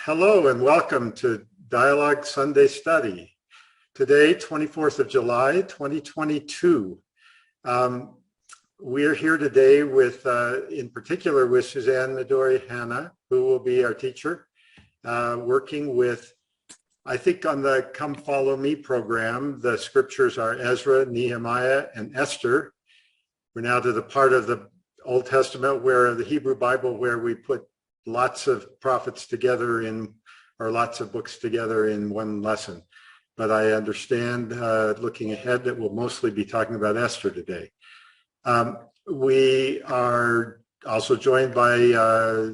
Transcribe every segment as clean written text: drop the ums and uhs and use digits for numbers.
Hello and welcome to Dialogue Sunday Study. Today, 24th of July, 2022. We're here today with, in particular, with Suzanne, Midori, Hanna, who will be our teacher, working with, I think on the Come Follow Me program, the scriptures are Ezra, Nehemiah, and Esther. We're now to the part of the Old Testament where the Hebrew Bible where we put lots of prophets together in, or lots of books together in one lesson. But I understand, looking ahead, that we'll mostly be talking about Esther today. We are also joined by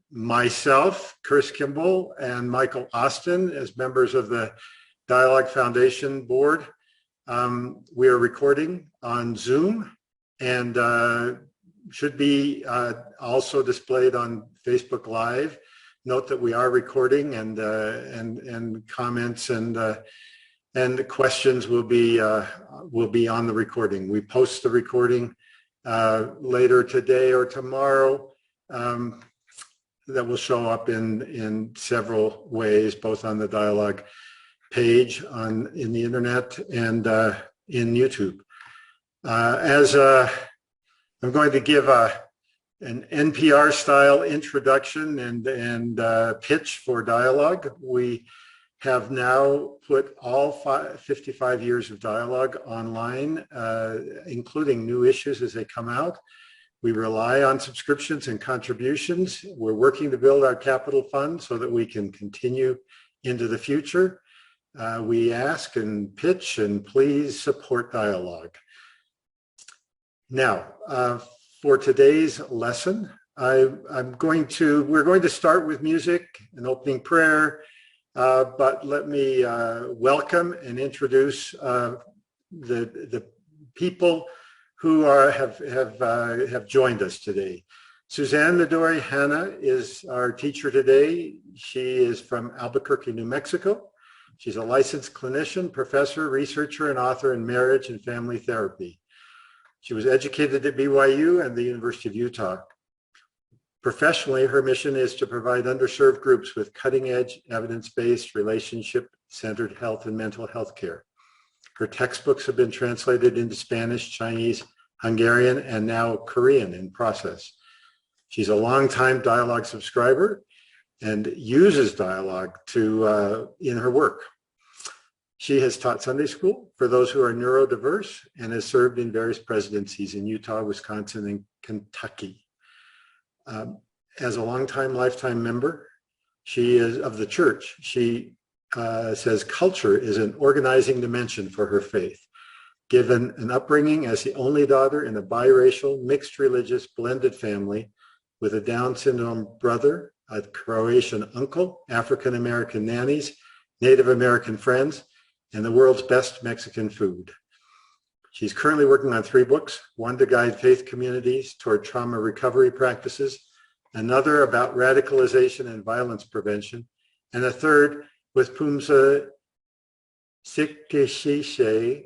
myself, Chris Kimball, and Michael Austin as members of the Dialogue Foundation Board. We are recording on Zoom and should be also displayed on Facebook Live. Note that we are recording, and comments and questions will be on the recording. We post the recording later today or tomorrow. That will show up in several ways, both on the Dialogue page in the internet and in YouTube. I'm going to give an NPR-style introduction and pitch for Dialogue. We have now put all 55 years of Dialogue online, including new issues as they come out. We rely on subscriptions and contributions. We're working to build our capital fund so that we can continue into the future. We ask and pitch and please support Dialogue. Now, for today's lesson, we're going to start with music, an opening prayer, but let me welcome and introduce the people who have joined us today. Suzanne Midori Hanna is our teacher today. She is from Albuquerque, New Mexico. She's a licensed clinician, professor, researcher, and author in marriage and family therapy. She was educated at BYU and the University of Utah. Professionally, her mission is to provide underserved groups with cutting-edge, evidence-based, relationship-centered health and mental health care. Her textbooks have been translated into Spanish, Chinese, Hungarian, and now Korean in process. She's a longtime Dialogue subscriber and uses Dialogue in her work. She has taught Sunday school for those who are neurodiverse and has served in various presidencies in Utah, Wisconsin, and Kentucky. As a longtime lifetime member, she is of the church. She says culture is an organizing dimension for her faith. Given an upbringing as the only daughter in a biracial, mixed religious, blended family with a Down syndrome brother, a Croatian uncle, African-American nannies, Native American friends, and the world's best Mexican food. She's currently working on 3 books, one to guide faith communities toward trauma recovery practices, another about radicalization and violence prevention, and a third with Pumsa Sikishishe,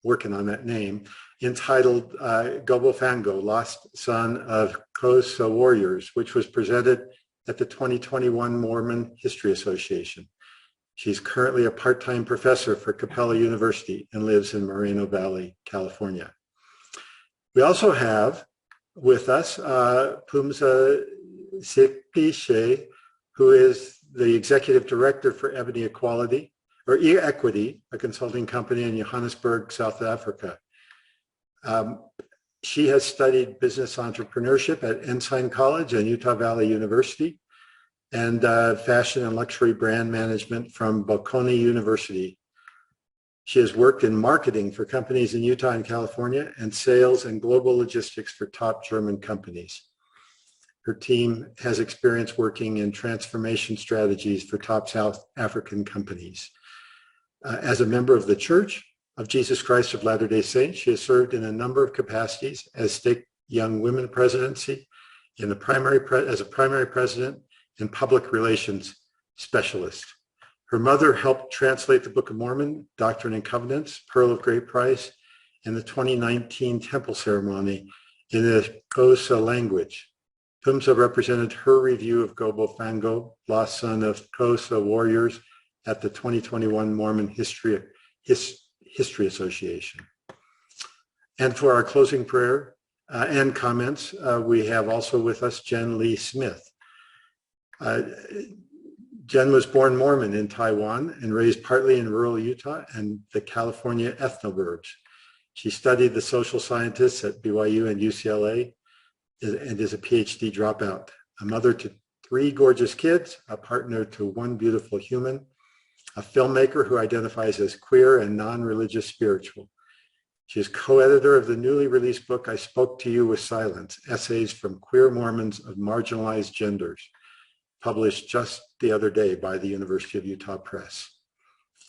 working on that name, entitled Gobofango, Lost Son of Kosa Warriors, which was presented at the 2021 Mormon History Association. She's currently a part-time professor for Capella University and lives in Moreno Valley, California. We also have with us Pumsa Sikishe, who is the executive director for Ebony Equity, a consulting company in Johannesburg, South Africa. She has studied business entrepreneurship at Ensign College and Utah Valley University, and fashion and luxury brand management from Bocconi University. She has worked in marketing for companies in Utah and California and sales and global logistics for top German companies. Her team has experience working in transformation strategies for top South African companies. As a member of the Church of Jesus Christ of Latter-day Saints, she has served in a number of capacities as State Young Women Presidency, as a primary president, and public relations specialist. Her mother helped translate the Book of Mormon, Doctrine and Covenants, Pearl of Great Price, and the 2019 Temple Ceremony in the Xhosa language. Phumza represented her review of Gobo Fango, Lost Son of Xhosa Warriors, at the 2021 Mormon History Association. And for our closing prayer and comments, we have also with us Jen Lee Smith. Jen was born Mormon in Taiwan and raised partly in rural Utah and the California ethnoburbs. She studied the social scientists at BYU and UCLA and is a PhD dropout, a mother to 3 gorgeous kids, a partner to 1 beautiful human, a filmmaker who identifies as queer and non-religious spiritual. She is co-editor of the newly released book, I Spoke to You with Silence, Essays from Queer Mormons of Marginalized Genders, published just the other day by the University of Utah Press.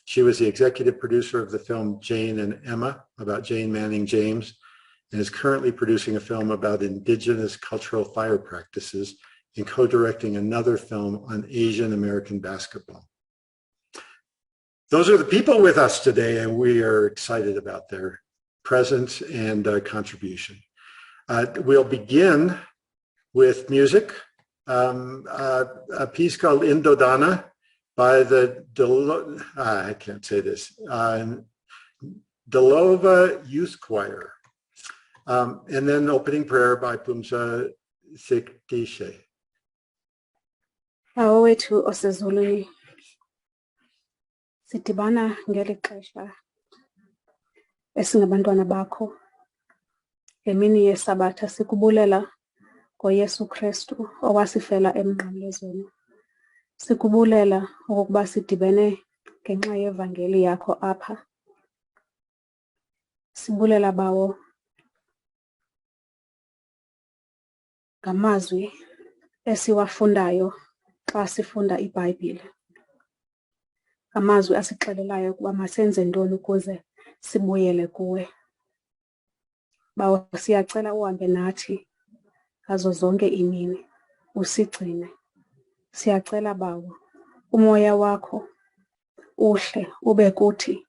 She was the executive producer of the film Jane and Emma, about Jane Manning James, and is currently producing a film about Indigenous cultural fire practices and co-directing another film on Asian American basketball. Those are the people with us today, and we are excited about their presence and contribution. We'll begin with music, a piece called Indodana by the Delova Youth Choir. And then opening prayer by Phumza Sikdishe. Awethu osezulwini, sidibana ngeli xesha esingabantwana bakho. Ngemini yeSabatha sikubulela ngoYesu Kristu owasifela emnqamlezweni. Sikubulela okokuba sidibene ngenxa yevangeli yakho apha. Sibulela bawo ngamazwi esiwafundayo xa sifunda iBhayibhile. Amazwi asixelelayo ukuba masenze ntoni ukuze sibuyele kuwe. Bawo siyacela uhambe nathi ngazo zonke imini, usigcine. Siyacela bawo umoya wakho uhle ube kuthi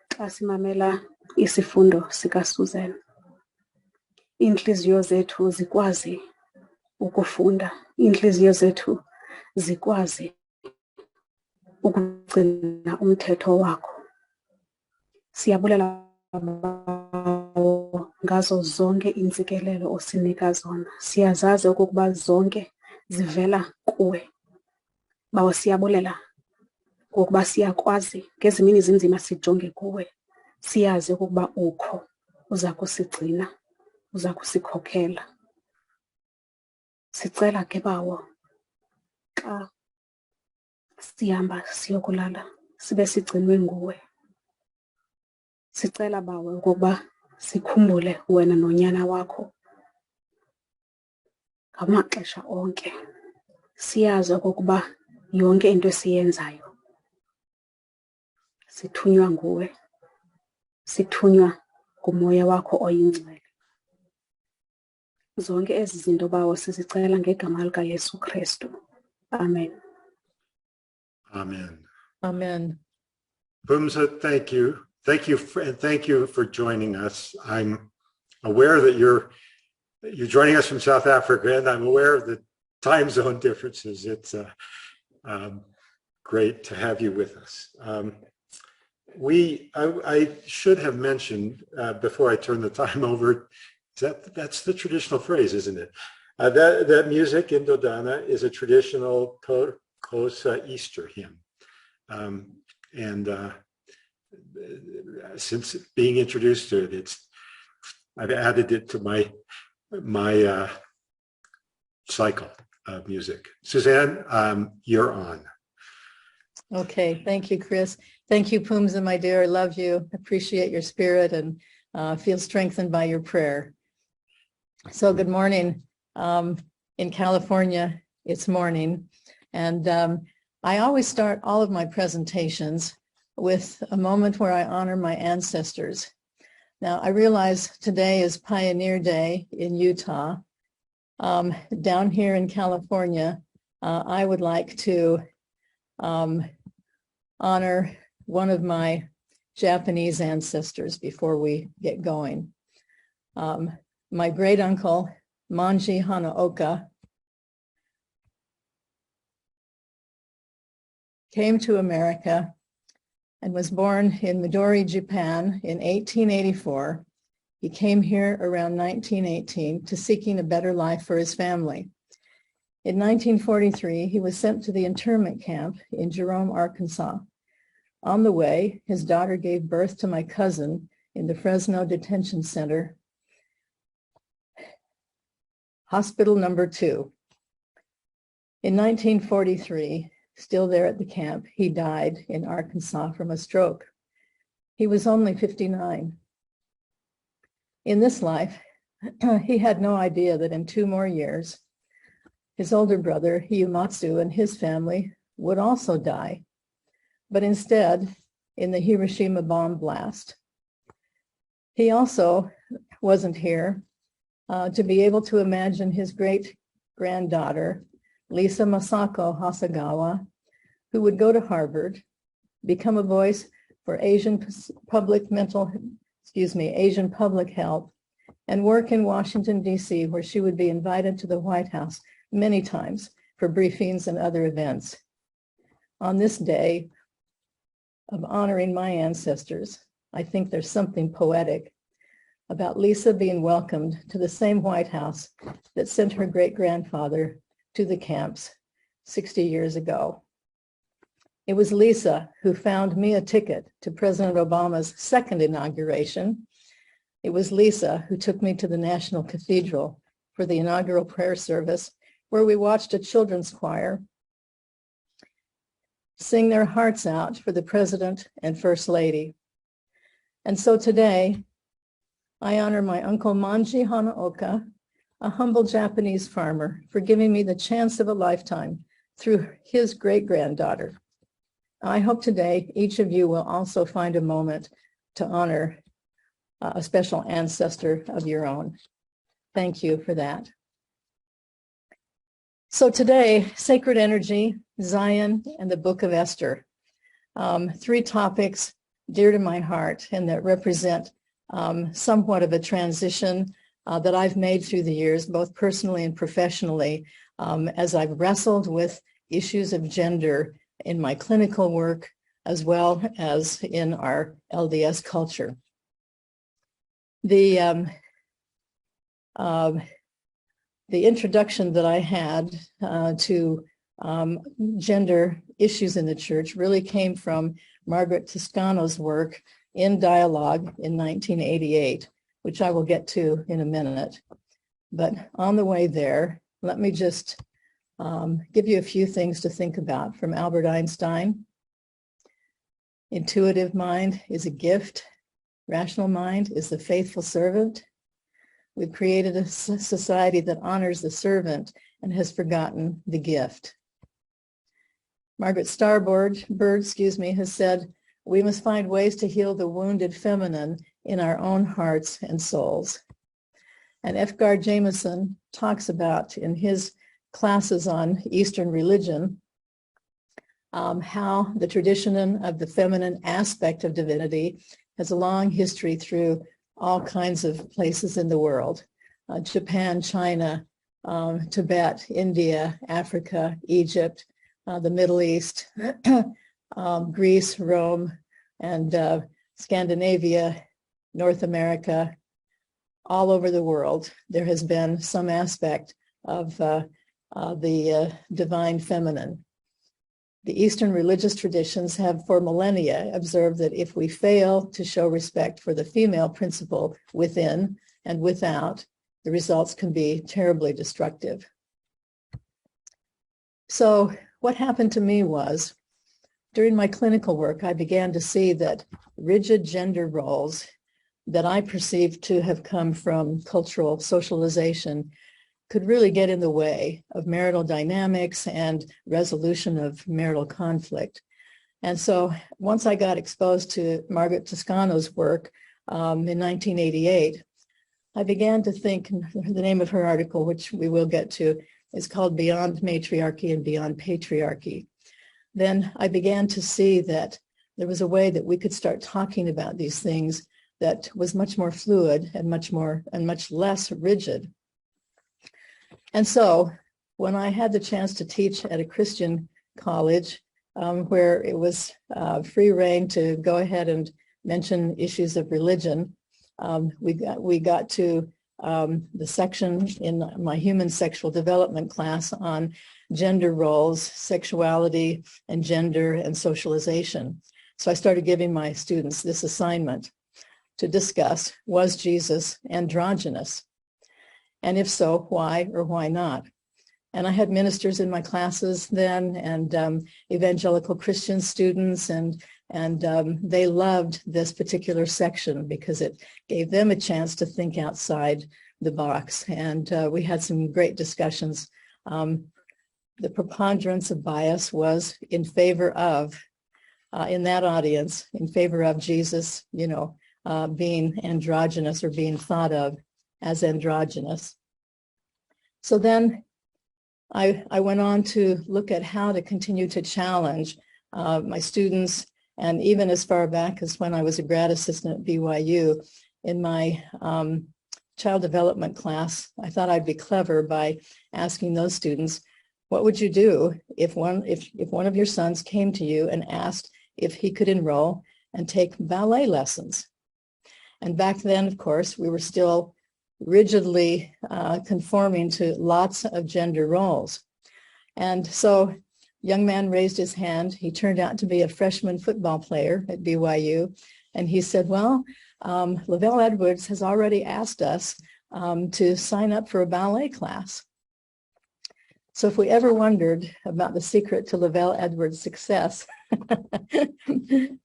xa simamela isifundo sika Suzanne. Inhliziyo zethu zikwazi ukufunda, inhliziyo zethu zikwazi ukugcina umthetho wakho. Siyabulela ngazo zonke intsikelelo osinika zona. Siyazazi okokuba zonke zivela kuwe. Bawo siyabulela ngokuba siyakwazi ngezimini zinzima sijonge kuwe. Siyazi okokuba ukho, uza kusigcina, uza kusikhokhela. Sicela ke bawo xa sihamba siyokulala sibe sigcinwe nguwe. Sicela bawo ukuba sikhumbule wena nonyana wakho ngamaxesha onke. Siyazi okokuba yonke into esiyenzayo sithunywa nguwe, sithunywa ngumoya wakho oyingcwele. Zonke ezi zinto bawo sizicela ngegama likaYesu Kristu. Amen. Amen. Amen. Phumza, thank you. Thank you for joining us. I'm aware that you're joining us from South Africa, and I'm aware of the time zone differences. It's great to have you with us. I should have mentioned before I turn the time over, that's the traditional phrase, isn't it? That music, Indodana, is a traditional Xhosa Easter hymn. Since being introduced to it, I've added it to my cycle of music. Suzanne, you're on. Okay, thank you, Chris. Thank you, Phumza, my dear. I love you. Appreciate your spirit and feel strengthened by your prayer. So good morning. In California, it's morning. And I always start all of my presentations with a moment where I honor my ancestors. Now, I realize today is Pioneer Day in Utah. Down here in California, I would like to honor one of my Japanese ancestors before we get going. My great uncle, Manji Hanaoka, came to America and was born in Midori, Japan in 1884. He came here around 1918 to seeking a better life for his family. In 1943, he was sent to the internment camp in Jerome, Arkansas. On the way, his daughter gave birth to my cousin in the Fresno Detention Center, Hospital Number 2. In 1943, still there at the camp, he died in Arkansas from a stroke. He was only 59. In this life, he had no idea that in 2 more years, his older brother, Iematsu, and his family would also die, but instead in the Hiroshima bomb blast. He also wasn't here to be able to imagine his great-granddaughter, Lisa Masako Hasagawa, who would go to Harvard, become a voice for Asian public health, and work in Washington, D.C., where she would be invited to the White House many times for briefings and other events. On this day of honoring my ancestors, I think there's something poetic about Lisa being welcomed to the same White House that sent her great-grandfather to the camps 60 years ago. It was Lisa who found me a ticket to President Obama's 2nd inauguration. It was Lisa who took me to the National Cathedral for the inaugural prayer service, where we watched a children's choir sing their hearts out for the President and First Lady. And so today, I honor my Uncle Manji Hanaoka, a humble Japanese farmer, for giving me the chance of a lifetime through his great-granddaughter. I hope today each of you will also find a moment to honor a special ancestor of your own. Thank you for that. So today, sacred energy, Zion, and the book of Esther. 3 topics dear to my heart and that represent somewhat of a transition that I've made through the years, both personally and professionally, as I've wrestled with issues of gender in my clinical work, as well as in our LDS culture. The introduction that I had to gender issues in the church really came from Margaret Toscano's work in Dialogue in 1988, which I will get to in a minute. But on the way there, let me just give you a few things to think about from Albert Einstein. Intuitive mind is a gift. Rational mind is the faithful servant. We've created a society that honors the servant and has forgotten the gift. Margaret Starbird, has said, we must find ways to heal the wounded feminine in our own hearts and souls. And F. Jameson talks about in his classes on Eastern religion how the tradition of the feminine aspect of divinity has a long history through all kinds of places in the world, Japan, China, Tibet, India, Africa, Egypt, the Middle East, Greece, Rome, and Scandinavia, North America, all over the world. There has been some aspect of the divine feminine. The Eastern religious traditions have for millennia observed that if we fail to show respect for the female principle within and without, the results can be terribly destructive. So what happened to me was, during my clinical work, I began to see that rigid gender roles that I perceived to have come from cultural socialization could really get in the way of marital dynamics and resolution of marital conflict. And so once I got exposed to Margaret Toscano's work in 1988, I began to think, the name of her article, which we will get to, is called Beyond Matriarchy and Beyond Patriarchy. Then I began to see that there was a way that we could start talking about these things that was much more fluid and much less rigid. And so when I had the chance to teach at a Christian college where it was free reign to go ahead and mention issues of religion. We got to the section in my human sexual development class on gender roles, sexuality, and gender and socialization. So I started giving my students this assignment to discuss, was Jesus androgynous? And if so, why or why not? And I had ministers in my classes then, and evangelical Christian students, and they loved this particular section because it gave them a chance to think outside the box. And we had some great discussions. The preponderance of bias was in favor of, in that audience, in favor of Jesus, being androgynous or being thought of as androgynous. So then I went on to look at how to continue to challenge my students, and even as far back as when I was a grad assistant at BYU, in my child development class, I thought I'd be clever by asking those students, what would you do if one of your sons came to you and asked if he could enroll and take ballet lessons? And back then, of course, we were still rigidly conforming to lots of gender roles. And so young man raised his hand. He turned out to be a freshman football player at BYU. And he said, well, Lavell Edwards has already asked us to sign up for a ballet class. So if we ever wondered about the secret to Lavell Edwards' success,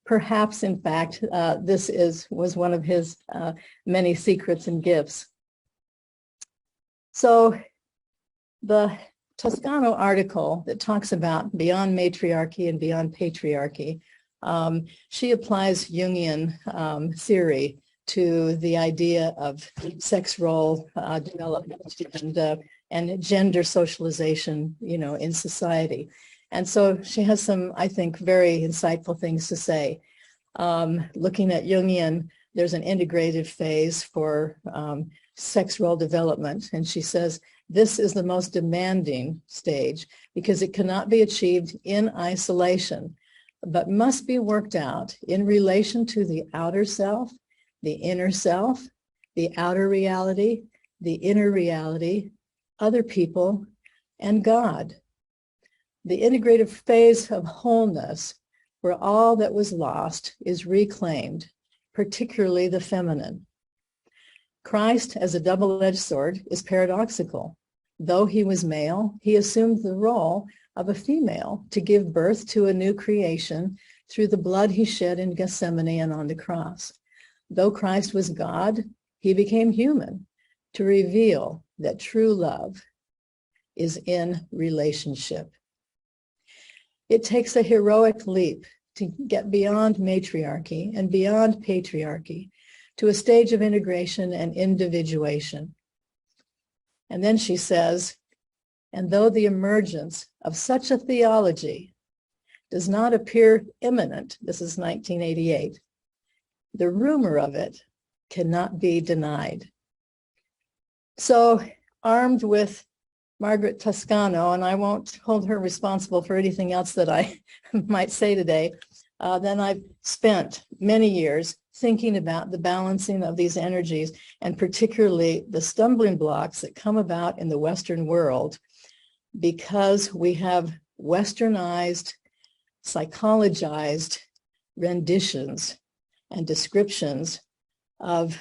perhaps, in fact, this was one of his many secrets and gifts. So the Toscano article that talks about beyond matriarchy and beyond patriarchy, she applies Jungian theory to the idea of sex role development and gender socialization, in society. And so she has some, I think, very insightful things to say. Looking at Jungian, there's an integrative phase for sex role development. And she says, this is the most demanding stage because it cannot be achieved in isolation, but must be worked out in relation to the outer self, the inner self, the outer reality, the inner reality, other people, and God. The integrative phase of wholeness, where all that was lost is reclaimed, particularly the feminine. Christ, as a double-edged sword, is paradoxical. Though he was male, he assumed the role of a female to give birth to a new creation through the blood he shed in Gethsemane and on the cross. Though Christ was God, he became human to reveal that true love is in relationship. It takes a heroic leap to get beyond matriarchy and beyond patriarchy to a stage of integration and individuation. And then she says, and though the emergence of such a theology does not appear imminent, this is 1988, the rumor of it cannot be denied. So, armed with Margaret Toscano, and I won't hold her responsible for anything else that I might say today, then I've spent many years thinking about the balancing of these energies, and particularly the stumbling blocks that come about in the Western world because we have westernized, psychologized renditions and descriptions of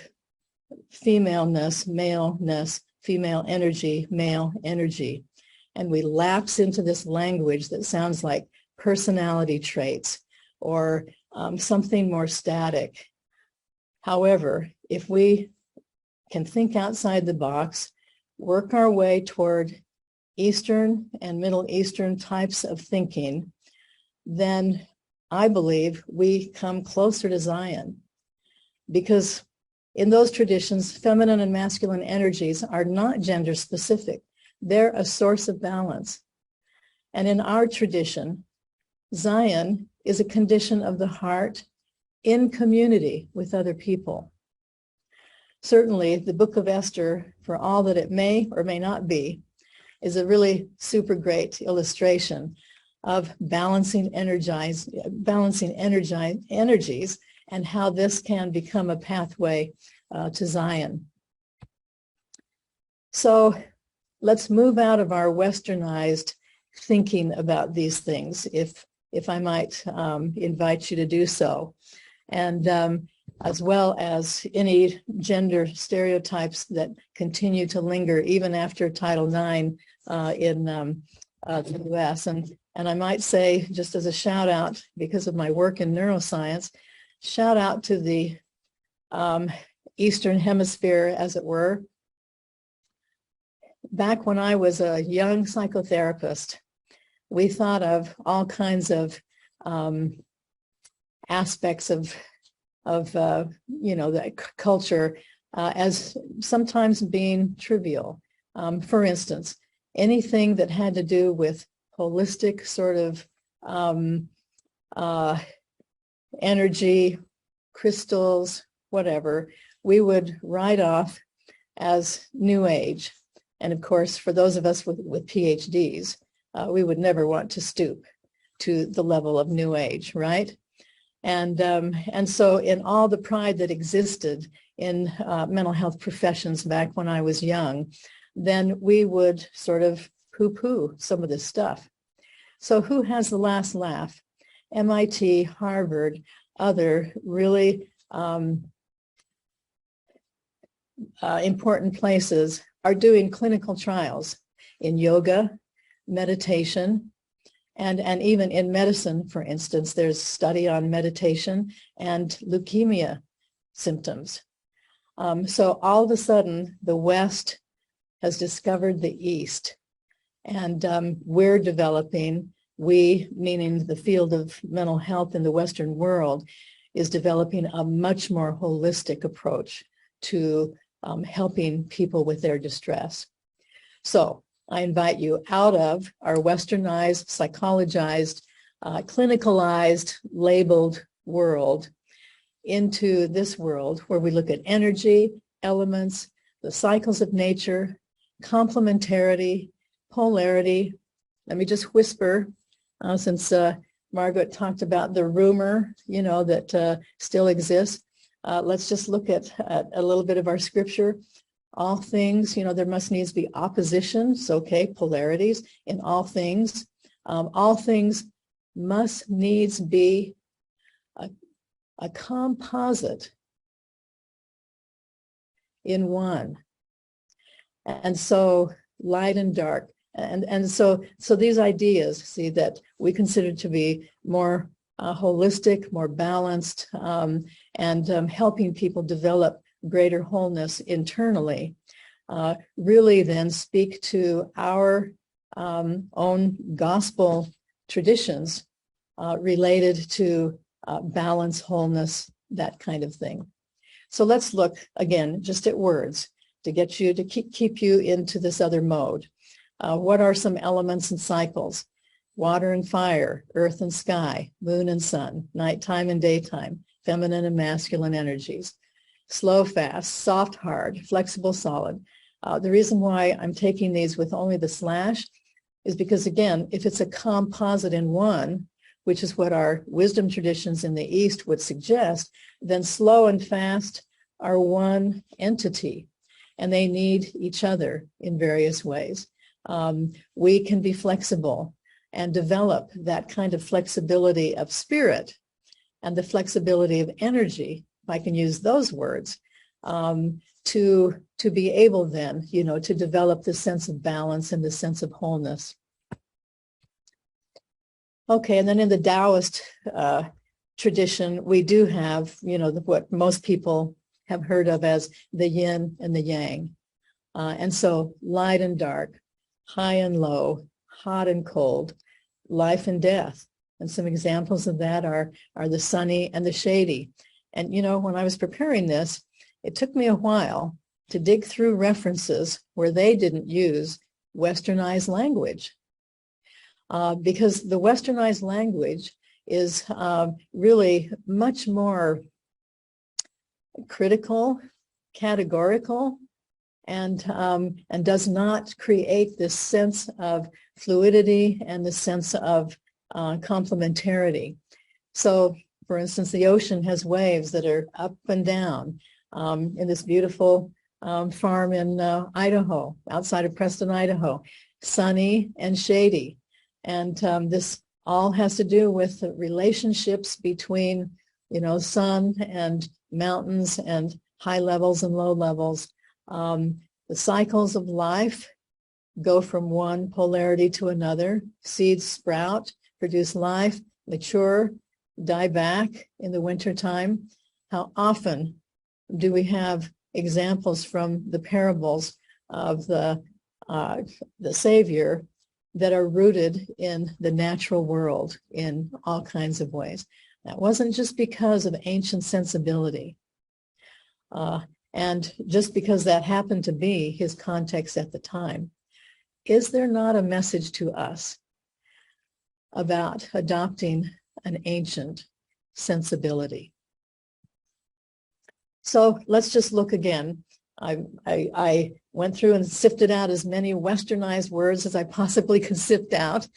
femaleness, maleness, female energy, male energy. And we lapse into this language that sounds like personality traits or something more static. However, if we can think outside the box, work our way toward Eastern and Middle Eastern types of thinking, then I believe we come closer to Zion. Because in those traditions, feminine and masculine energies are not gender specific. They're a source of balance. And in our tradition, Zion is a condition of the heart in community with other people. Certainly, the book of Esther, for all that it may or may not be, is a really super great illustration of balancing energies, and how this can become a pathway to Zion. So let's move out of our westernized thinking about these things, if I might invite you to do so. And as well as any gender stereotypes that continue to linger even after Title IX in the US. And I might say, just as a shout out, because of my work in neuroscience, shout out to the Eastern Hemisphere, as it were. Back when I was a young psychotherapist, we thought of all kinds of aspects of the culture as sometimes being trivial. For instance, anything that had to do with holistic sort of energy, crystals, whatever, we would write off as New Age. And of course, for those of us with PhDs, we would never want to stoop to the level of New Age, right? And so in all the pride that existed in mental health professions back when I was young, then we would sort of poo-poo some of this stuff. So who has the last laugh? MIT, Harvard, other really important places are doing clinical trials in yoga, meditation, and even in medicine, for instance. There's a study on meditation and leukemia symptoms. So all of a sudden, the West has discovered the East, and we're developing, we, meaning the field of mental health in the Western world, is developing a much more holistic approach to helping people with their distress. So I invite you out of our westernized, psychologized, clinicalized, labeled world into this world where we look at energy, elements, the cycles of nature, complementarity, polarity. Let me just whisper, since Margaret talked about the rumor, that still exists. Let's just look at a little bit of our scripture. All things, there must needs be oppositions, okay, polarities in all things. All things must needs be a composite in one. And so light and dark. And so these ideas, see, that we consider to be more holistic, more balanced, and helping people develop greater wholeness internally, really then speak to our own gospel traditions related to balance, wholeness, that kind of thing. So let's look again just at words to get you to keep you into this other mode. What are some elements and cycles? Water and fire, earth and sky, moon and sun, nighttime and daytime, feminine and masculine energies. Slow, fast, soft, hard, flexible, solid. The reason why I'm taking these with only the slash is because, again, if it's a composite in one, which is what our wisdom traditions in the East would suggest, then slow and fast are one entity, and they need each other in various ways. We can be flexible and develop that kind of flexibility of spirit and the flexibility of energy, if I can use those words, to be able then, to develop the sense of balance and the sense of wholeness. Okay, and then in the Taoist tradition, we do have, what most people have heard of as the yin and the yang. And so light and dark, high and low, hot and cold, life and death. And some examples of that are the sunny and the shady. And, when I was preparing this, it took me a while to dig through references where they didn't use westernized language. Because the westernized language is really much more critical, categorical, and does not create this sense of fluidity and the sense of complementarity. So, for instance, the ocean has waves that are up and down. In this beautiful farm in Idaho, outside of Preston, Idaho, sunny and shady. And this all has to do with the relationships between, sun and mountains and high levels and low levels. The cycles of life go from one polarity to another. Seeds sprout, produce life, mature, die back in the wintertime. How often do we have examples from the parables of the Savior that are rooted in the natural world in all kinds of ways? That wasn't just because of ancient sensibility. And just because that happened to be his context at the time. Is there not a message to us about adopting an ancient sensibility? So let's just look again. I went through and sifted out as many westernized words as I possibly could sift out.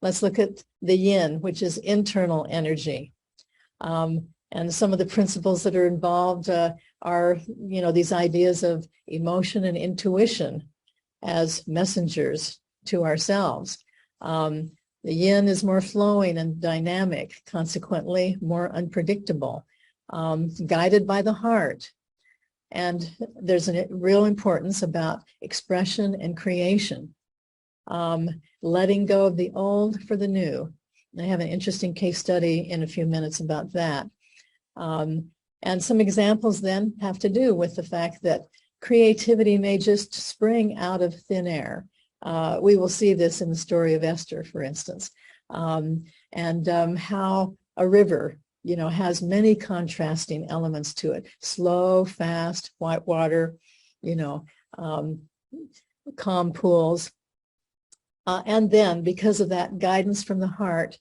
Let's look at the yin, which is internal energy. And some of the principles that are involved are, these ideas of emotion and intuition as messengers to ourselves. The yin is more flowing and dynamic, consequently more unpredictable, guided by the heart. And there's a real importance about expression and creation, letting go of the old for the new. I have an interesting case study in a few minutes about that. And some examples then have to do with the fact that creativity may just spring out of thin air. We will see this in the story of Esther, for instance, and how a river, has many contrasting elements to it. Slow, fast, white water, calm pools. And then because of that guidance from the heart,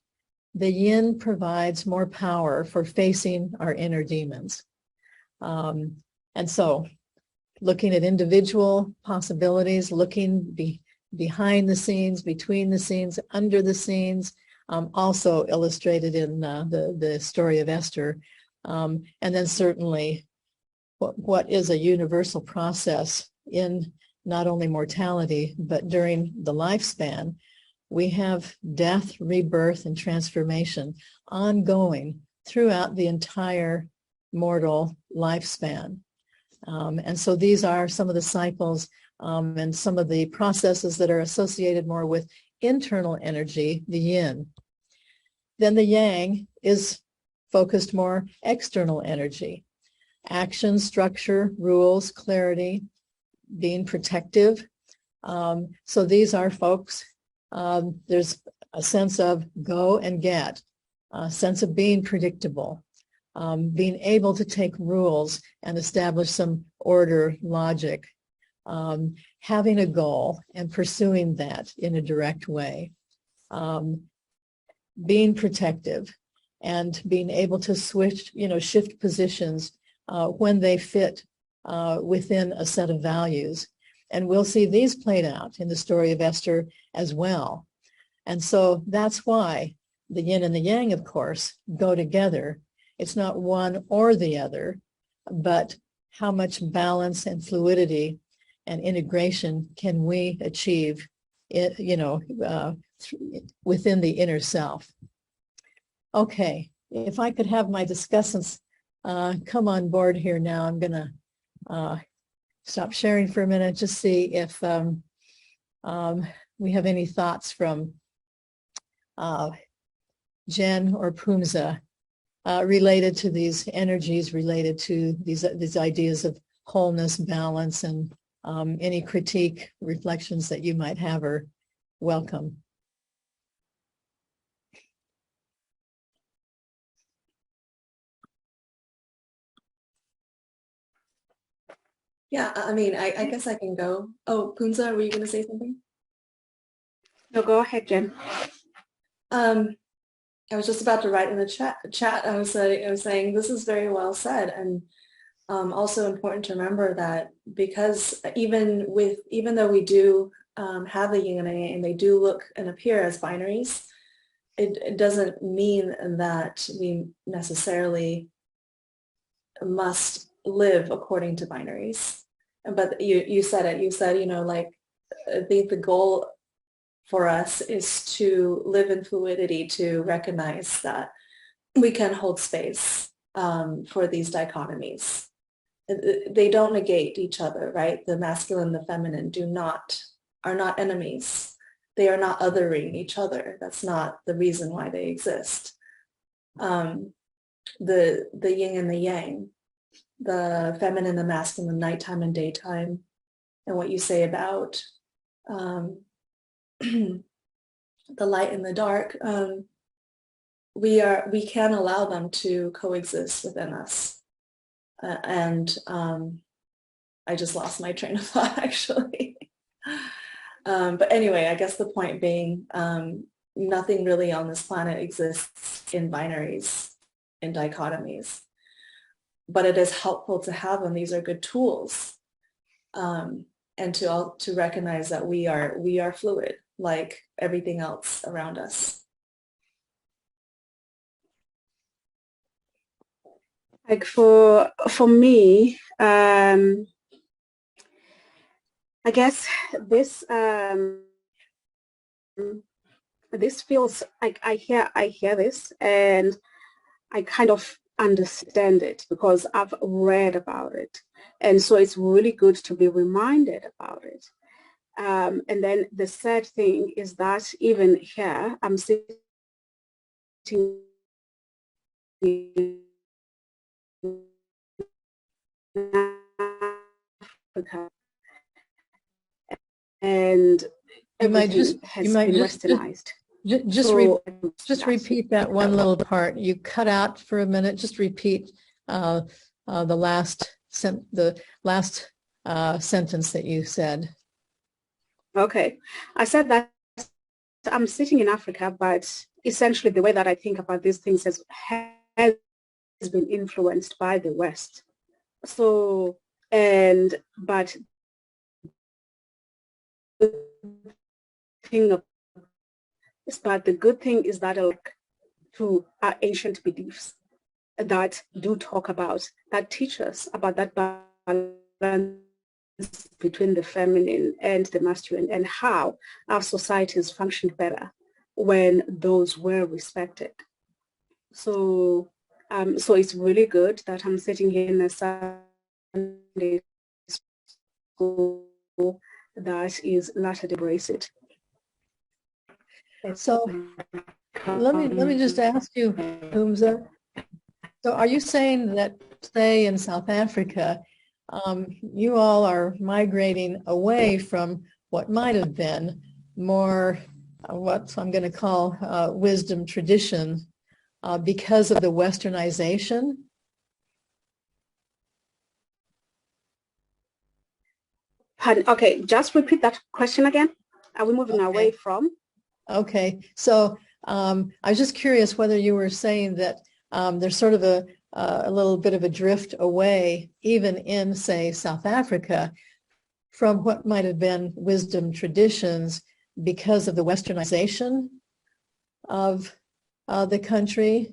the yin provides more power for facing our inner demons. And so looking at individual possibilities, looking behind the scenes, between the scenes, under the scenes, also illustrated in the story of Esther. And then certainly what is a universal process in not only mortality, but during the lifespan. We have death, rebirth, and transformation ongoing throughout the entire mortal lifespan. And so these are some of the cycles and some of the processes that are associated more with internal energy, the yin. Then the yang is focused more external energy, action, structure, rules, clarity, being protective. So these are folks. There's a sense of go and get, a sense of being predictable, being able to take rules and establish some order, logic, having a goal and pursuing that in a direct way, being protective and being able to switch, shift positions when they fit within a set of values. And we'll see these played out in the story of Esther as well. And so that's why the yin and the yang, of course, go together. It's not one or the other, but how much balance and fluidity and integration can we achieve, within the inner self. Okay, if I could have my discussants come on board here now, I'm going to stop sharing for a minute, just see if we have any thoughts from Jen or Pumza related to these energies, related to these ideas of wholeness, balance, and any critique, reflections that you might have are welcome. Yeah, I guess I can go. Oh, Punza, were you going to say something? No, go ahead, Jen. I was just about to write in the chat. I was saying this is very well said, and also important to remember that because even though we do have the yin and yang, and they do look and appear as binaries, it doesn't mean that we necessarily must live according to binaries. But you said it. You said, like, I think the goal for us is to live in fluidity, to recognize that we can hold space for these dichotomies. They don't negate each other, right? The masculine and the feminine are not enemies. They are not othering each other. That's not the reason why they exist. The yin and the yang, the feminine and the masculine, nighttime and daytime, and what you say about the light and the dark, we can allow them to coexist within us. And I just lost my train of thought, actually. But anyway, I guess the point being, nothing really on this planet exists in binaries, in dichotomies. But it is helpful to have them. These are good tools. And to recognize that we are fluid, like everything else around us. Like for me, I guess this this feels like I hear this and I kind of understand it because I've read about it, and so it's really good to be reminded about it. And then the sad thing is that even here, I'm sitting in Africa, and everything has been westernized. Just repeat that one little part. You cut out for a minute. Just repeat the last sentence that you said. Okay, I said that I'm sitting in Africa, but essentially the way that I think about these things has been influenced by the West. So, but the good thing is that to our ancient beliefs that do talk about, that teach us about that balance between the feminine and the masculine, and how our societies functioned better when those were respected. So, so it's really good that I'm sitting here in a Sunday school that is Latter-day embrace. So let me just ask you, Umza. So are you saying that, say, in South Africa, you all are migrating away from what might have been more what I'm going to call wisdom tradition because of the westernization? Okay, just repeat that question again. Are we moving away from? Okay, so I was just curious whether you were saying that there's sort of a little bit of a drift away, even in, say, South Africa, from what might have been wisdom traditions because of the westernization of the country.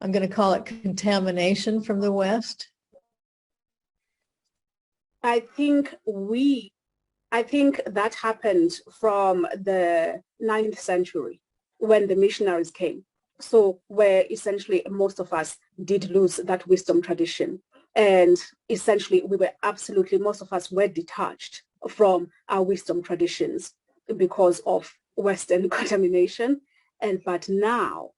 I'm going to call it contamination from the West. I think that happened from the 9th century when the missionaries came. So where essentially most of us did lose that wisdom tradition. And essentially most of us were detached from our wisdom traditions because of Western contamination. But now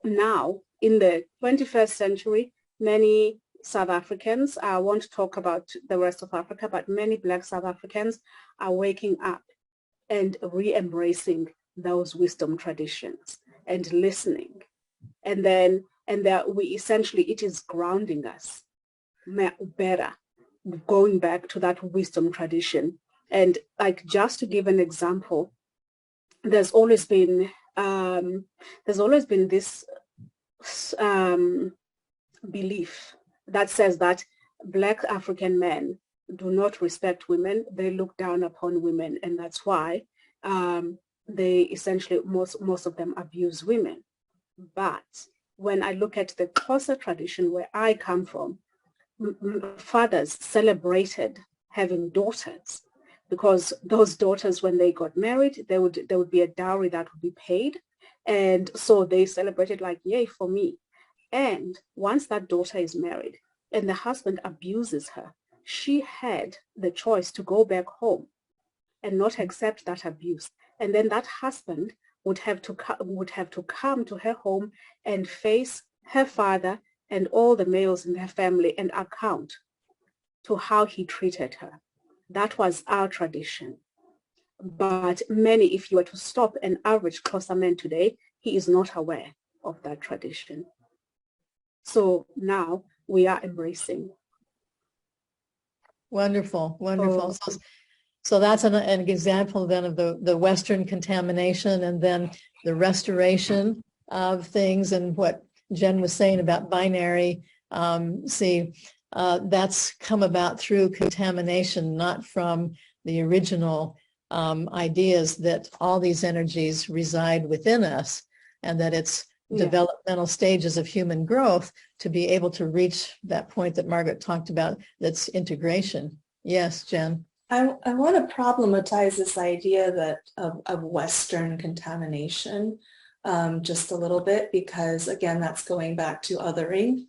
in the 21st century, many South Africans, I won't talk about the rest of Africa, but many Black South Africans are waking up and re-embracing those wisdom traditions and listening. And that we essentially, it is grounding us better, going back to that wisdom tradition. And like, just to give an example, there's always been this belief that says that Black African men do not respect women. They look down upon women. And that's why they essentially, most of them abuse women. But when I look at the closer tradition where I come from, fathers celebrated having daughters, because those daughters, when they got married, there would be a dowry that would be paid. And so they celebrated like, yay, for me. And once that daughter is married and the husband abuses her, she had the choice to go back home and not accept that abuse. And then that husband would have to come to her home and face her father and all the males in her family and account to how he treated her. That was our tradition. But many, if you were to stop an average closer man today, he is not aware of that tradition. So now we are embracing. Wonderful, wonderful. So that's an example then of the Western contamination, and then the restoration of things, and what Jen was saying about binary. That's come about through contamination, not from the original ideas that all these energies reside within us, and that it's developmental stages of human growth to be able to reach that point that Margaret talked about, that's integration. Yes, Jen. I want to problematize this idea that of Western contamination just a little bit, because again, that's going back to othering.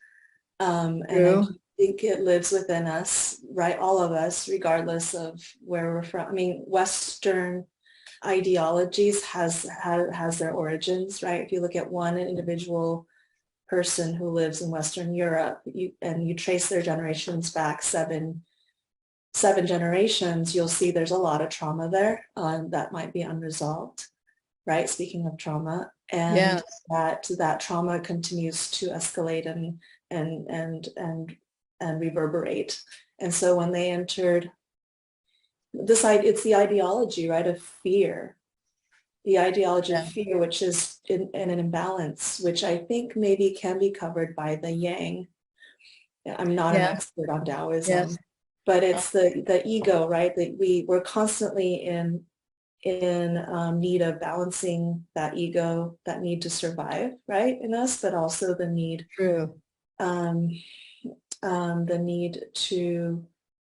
And I think it lives within us, right? All of us, regardless of where we're from. I mean, Western ideologies has their origins, right? If you look at one individual person who lives in Western Europe, and you trace their generations back seven generations, you'll see there's a lot of trauma there that might be unresolved, right? Speaking of trauma, and that trauma continues to escalate and reverberate. And so when they entered this, it's the ideology, right, of fear, the ideology of fear, which is in an imbalance, which I think maybe can be covered by the yang. I'm not an expert on Taoism. But it's the ego, right? That we're constantly in need of balancing that ego, that need to survive, right, in us, but also the need, the need to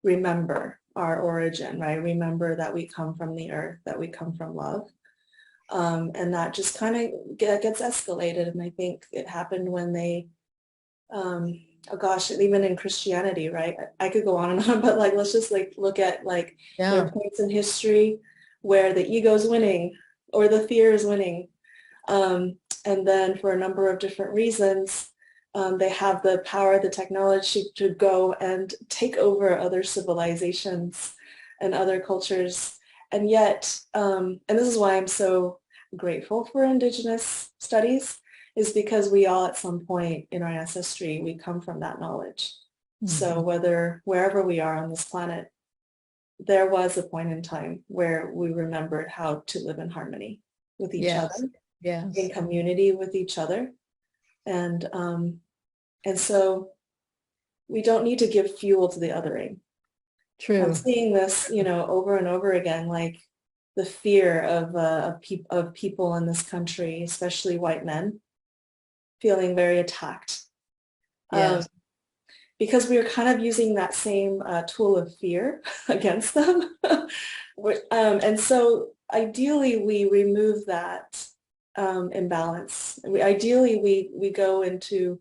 remember our origin, right? Remember that we come from the earth, that we come from love, and that just kind of gets escalated. And I think it happened when they. Oh gosh, even in Christianity, right? I could go on and on, but like, let's just like look at like there are points in history where the ego is winning or the fear is winning. And then for a number of different reasons, they have the power, the technology to go and take over other civilizations and other cultures. And yet, and this is why I'm so grateful for Indigenous studies, is because we all at some point in our ancestry, we come from that knowledge. Mm-hmm. So wherever we are on this planet, there was a point in time where we remembered how to live in harmony with each other, in community with each other. And so we don't need to give fuel to the othering. True. I'm seeing this, over and over again, like the fear of people in this country, especially white men, feeling very attacked, because we are kind of using that same tool of fear against them. And so ideally we remove that imbalance. Ideally we go into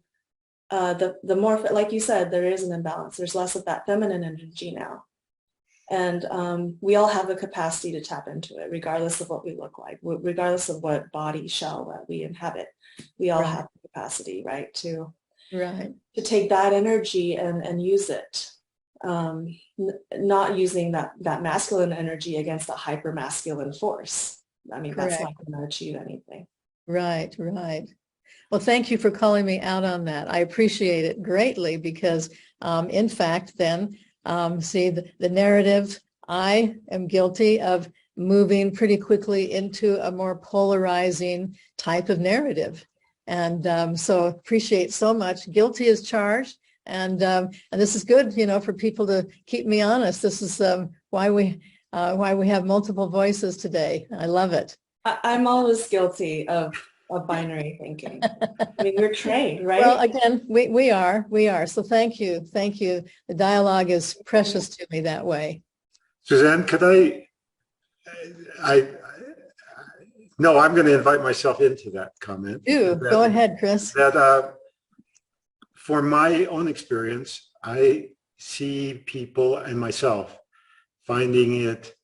the more, like you said, there is an imbalance. There's less of that feminine energy now. And we all have the capacity to tap into it, regardless of what we look like, regardless of what body shell that we inhabit. We all have the capacity, right, to take that energy and use it, not using that masculine energy against a hyper masculine force. I mean, that's not going to achieve anything. Right. Well, thank you for calling me out on that. I appreciate it greatly, because in fact, then, see the narrative, I am guilty of moving pretty quickly into a more polarizing type of narrative. And so appreciate so much. Guilty as charged. And this is good, for people to keep me honest. This is why we have multiple voices today. I love it. I'm always guilty of binary thinking. I mean, we're trained, right? Well, again, we are. So thank you. The dialogue is precious to me that way. Suzanne, could no, I'm going to invite myself into that comment. Go ahead, Chris. That for my own experience, I see people and myself finding it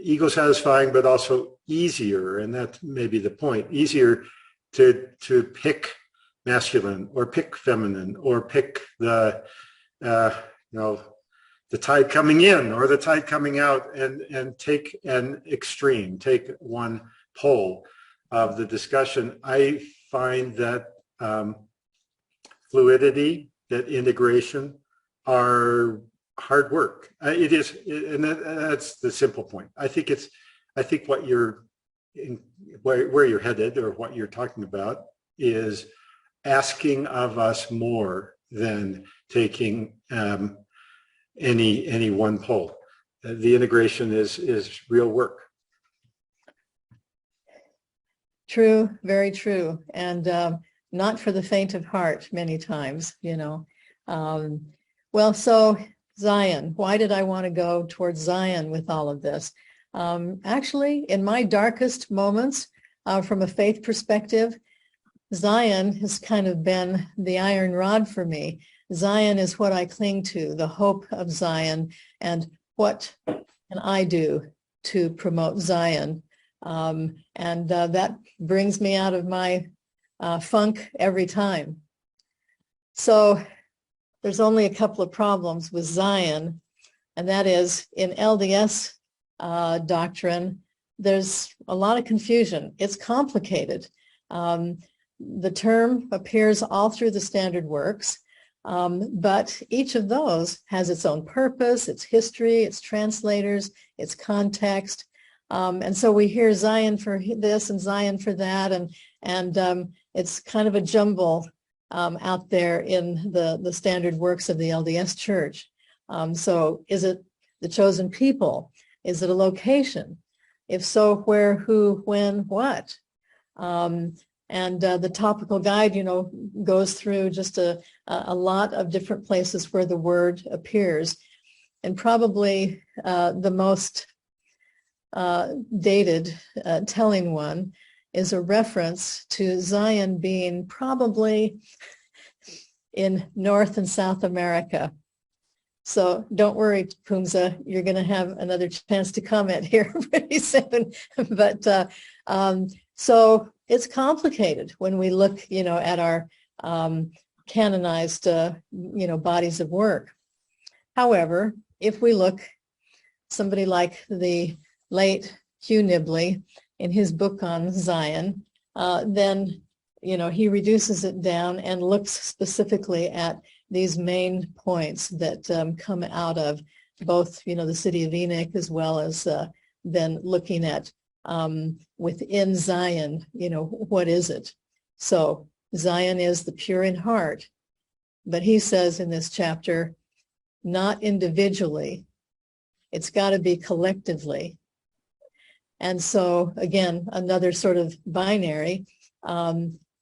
ego satisfying, but also easier, and that may be the point, easier to pick masculine or pick feminine or pick the the tide coming in or the tide coming out, and take an extreme, take one pole of the discussion. I find that fluidity, that integration are hard work. It is, and that's the simple point. I think what where you're headed, or what you're talking about, is asking of us more than taking any one pole. The integration is real work. True, very true, and not for the faint of heart many times, well, so Zion, why did I want to go towards Zion with all of this? Actually, in my darkest moments, from a faith perspective, Zion has kind of been the iron rod for me. Zion is what I cling to, the hope of Zion, and what can I do to promote Zion? And that brings me out of my funk every time. So there's only a couple of problems with Zion, and that is in LDS doctrine, there's a lot of confusion. It's complicated. The term appears all through the standard works, but each of those has its own purpose, its history, its translators, its context. And so we hear Zion for this and Zion for that, and it's kind of a jumble out there in the standard works of the LDS Church. So is it the chosen people? Is it a location? If so, where, who, when, what? And the topical guide, goes through just a lot of different places where the word appears. And probably the most dated, telling one is a reference to Zion being probably in North and South America. So don't worry, Pumza, you're going to have another chance to comment here pretty soon. But so it's complicated when we look, at our canonized, bodies of work. However, if we look, somebody like the late Hugh Nibley in his book on Zion, then, he reduces it down and looks specifically at these main points that come out of both, the city of Enoch, as well as then looking at within Zion, what is it? So Zion is the pure in heart, but he says in this chapter, not individually, it's got to be collectively. And so again, another sort of binary,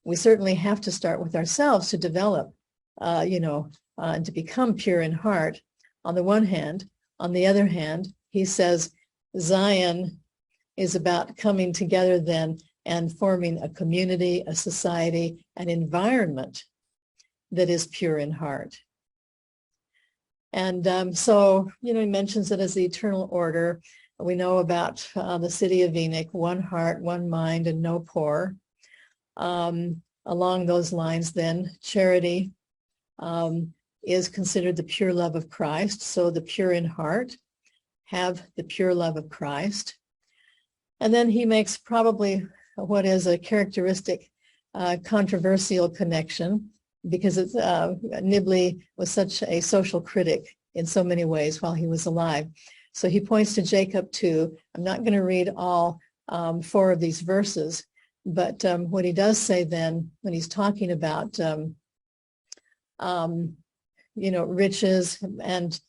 we certainly have to start with ourselves to develop, and to become pure in heart on the one hand. On the other hand, he says Zion is about coming together then and forming a community, a society, an environment that is pure in heart. And so, he mentions it as the eternal order. We know about the city of Enoch, one heart, one mind, and no poor. Along those lines, then, charity is considered the pure love of Christ. So the pure in heart have the pure love of Christ. And then he makes probably what is a characteristic controversial connection, because Nibley was such a social critic in so many ways while he was alive. So he points to Jacob 2. I'm not going to read all 4 of these verses, but what he does say then, when he's talking about, riches and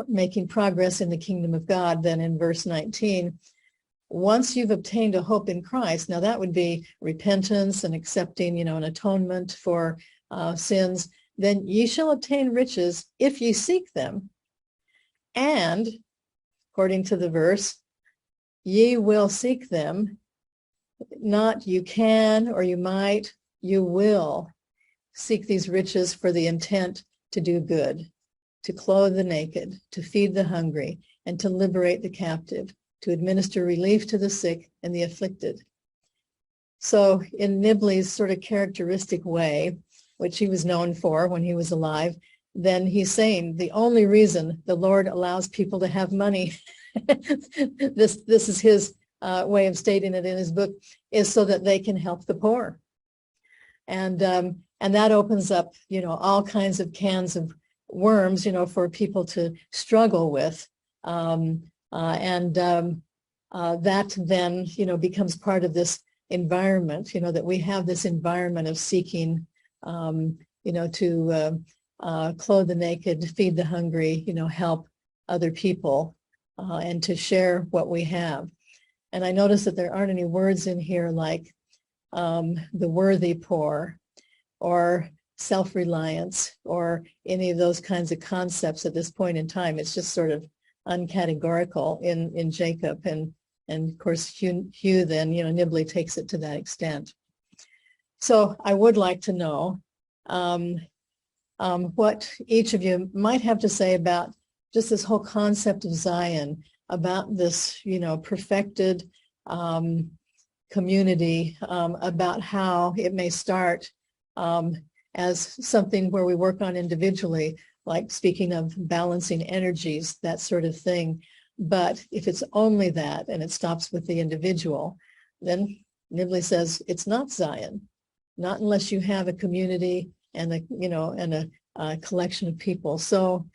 making progress in the kingdom of God, then in verse 19, once you've obtained a hope in Christ, now that would be repentance and accepting, an atonement for sins, then ye shall obtain riches if ye seek them. And according to the verse, ye will seek them, not you can or you might, you will seek these riches for the intent to do good, to clothe the naked, to feed the hungry, and to liberate the captive, to administer relief to the sick and the afflicted. So in Nibley's sort of characteristic way, which he was known for when he was alive, then he's saying the only reason the Lord allows people to have money, this is his way of stating it in his book, is so that they can help the poor. And that opens up, all kinds of cans of worms, for people to struggle with. That then, becomes part of this environment, that we have this environment of seeking, to clothe the naked, feed the hungry, help other people, and to share what we have. And I notice that there aren't any words in here like the worthy poor or self-reliance or any of those kinds of concepts at this point in time. It's just sort of uncategorical in Jacob. And of course, Hugh then, Nibley takes it to that extent. So I would like to know what each of you might have to say about just this whole concept of Zion, about this, perfected community, about how it may start as something where we work on individually, like speaking of balancing energies, that sort of thing. But if it's only that and it stops with the individual, then Nibley says it's not Zion, not unless you have a community and a collection of people. So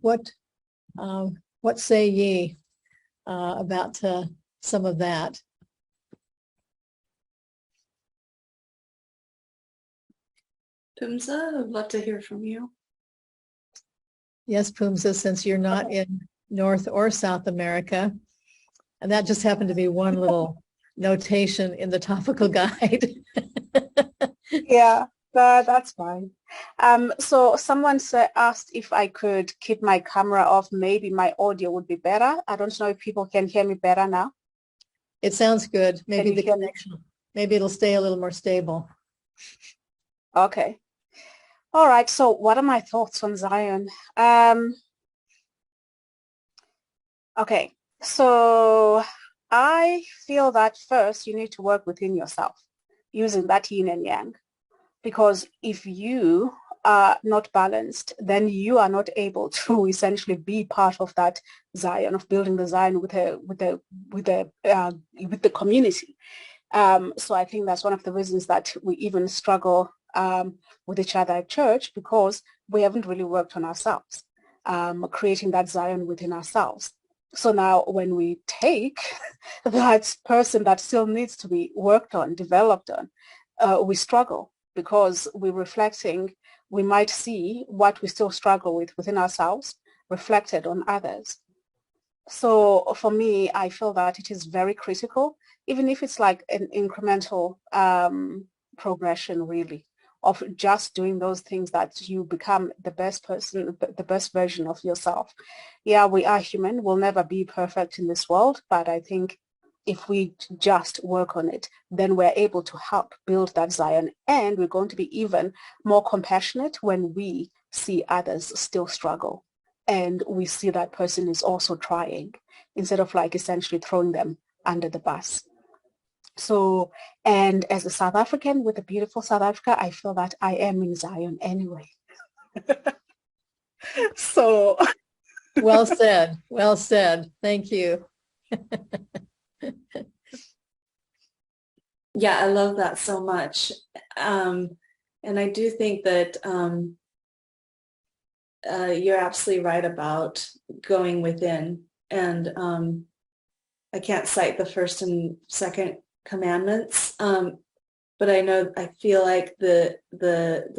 what say ye about some of that? Pumsa, I'd love to hear from you. Yes, Pumsa, since you're not in North or South America, and that just happened to be one little notation in the topical guide. Yeah, that's fine. So someone asked if I could keep my camera off. Maybe my audio would be better. I don't know if people can hear me better now. It sounds good. Maybe the hear me? connection. Maybe it'll stay a little more stable. Okay. All right. So what are my thoughts on Zion? Okay. So I feel that first you need to work within yourself using that yin and yang. Because if you are not balanced, then you are not able to essentially be part of that Zion, of building the Zion with the community. So I think that's one of the reasons that we even struggle with each other at church, because we haven't really worked on ourselves, creating that Zion within ourselves. So now when we take that person that still needs to be worked on, developed on, we struggle, because we're reflecting, we might see what we still struggle with within ourselves reflected on others. So for me, I feel that it is very critical, even if it's like an incremental progression, really, of just doing those things that you become the best person, the best version of yourself. Yeah, we are human. We'll never be perfect in this world, but I think if we just work on it, then we're able to help build that Zion, and we're going to be even more compassionate when we see others still struggle and we see that person is also trying, instead of like essentially throwing them under the bus. So, and as a South African with a beautiful South Africa, I feel that I am in Zion anyway. So. Well said. Well said. Thank you. Yeah, I love that so much. And I do think that you're absolutely right about going within. And I can't cite the first and second commandments, but I feel like the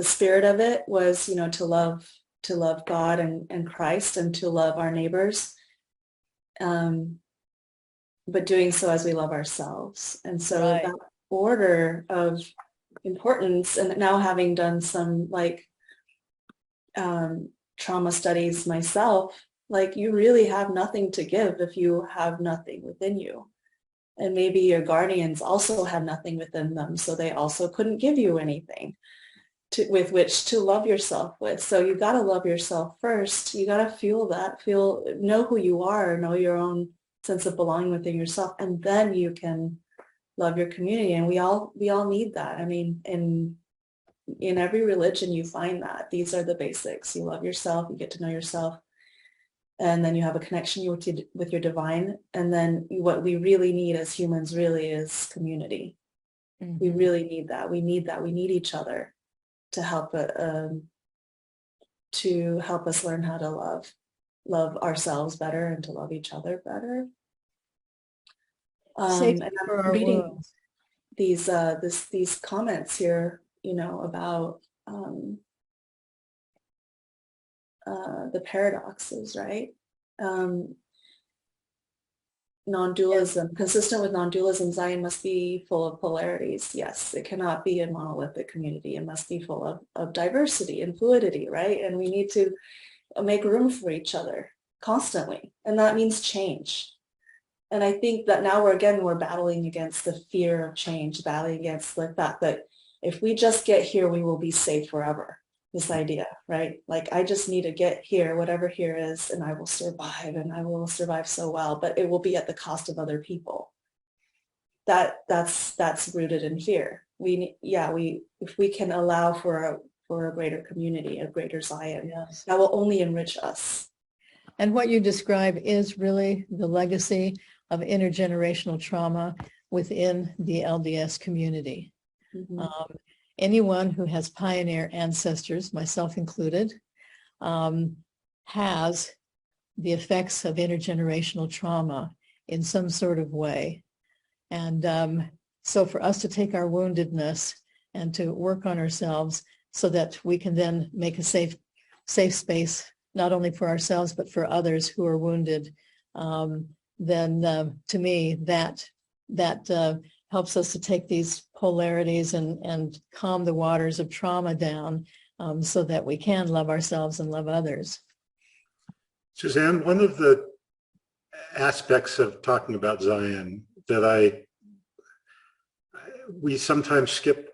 spirit of it was, to love God and Christ, and to love our neighbors. but doing so as we love ourselves. And so Right. that order of importance, and now having done some like trauma studies myself, like you really have nothing to give if you have nothing within you. And maybe your guardians also have nothing within them, so they also couldn't give you anything with which to love yourself with. So you got to love yourself first. You got to feel that, know who you are, know your own sense of belonging within yourself, and then you can love your community. And we all need that. I mean, in every religion you find that these are the basics. You love yourself, you get to know yourself, and then you have a connection with your divine. And then what we really need as humans really is community. Mm-hmm. We really need that. We need each other to help us learn how to love ourselves better and to love each other better. And I'm reading these comments here, about the paradoxes, right? Non-dualism, consistent with non-dualism, Zion must be full of polarities. Yes, it cannot be a monolithic community. It must be full of diversity and fluidity, right? And we need to make room for each other constantly. And that means change. And I think that now we're battling against the fear of change, battling against the fact that if we just get here, we will be safe forever. This idea, right? Like, I just need to get here, whatever here is, and I will survive, and I will survive so well, but it will be at the cost of other people. That's rooted in fear. If we can allow for a greater community, a greater Zion, yes, that will only enrich us. And what you describe is really the legacy of intergenerational trauma within the LDS community. Mm-hmm. Anyone who has pioneer ancestors, myself included, has the effects of intergenerational trauma in some sort of way. And so for us to take our woundedness and to work on ourselves so that we can then make a safe space, not only for ourselves, but for others who are wounded, then to me, that helps us to take these polarities and calm the waters of trauma down, so that we can love ourselves and love others. Suzanne, one of the aspects of talking about Zion that we sometimes skip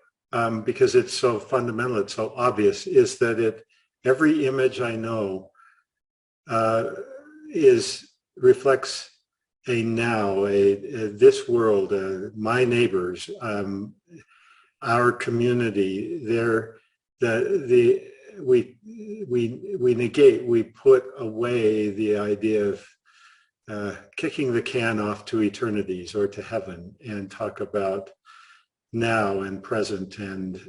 because it's so fundamental, it's so obvious, is that every image I know reflects a now, this world, my neighbors, our community. We put away the idea of kicking the can off to eternities or to heaven and talk about now and present and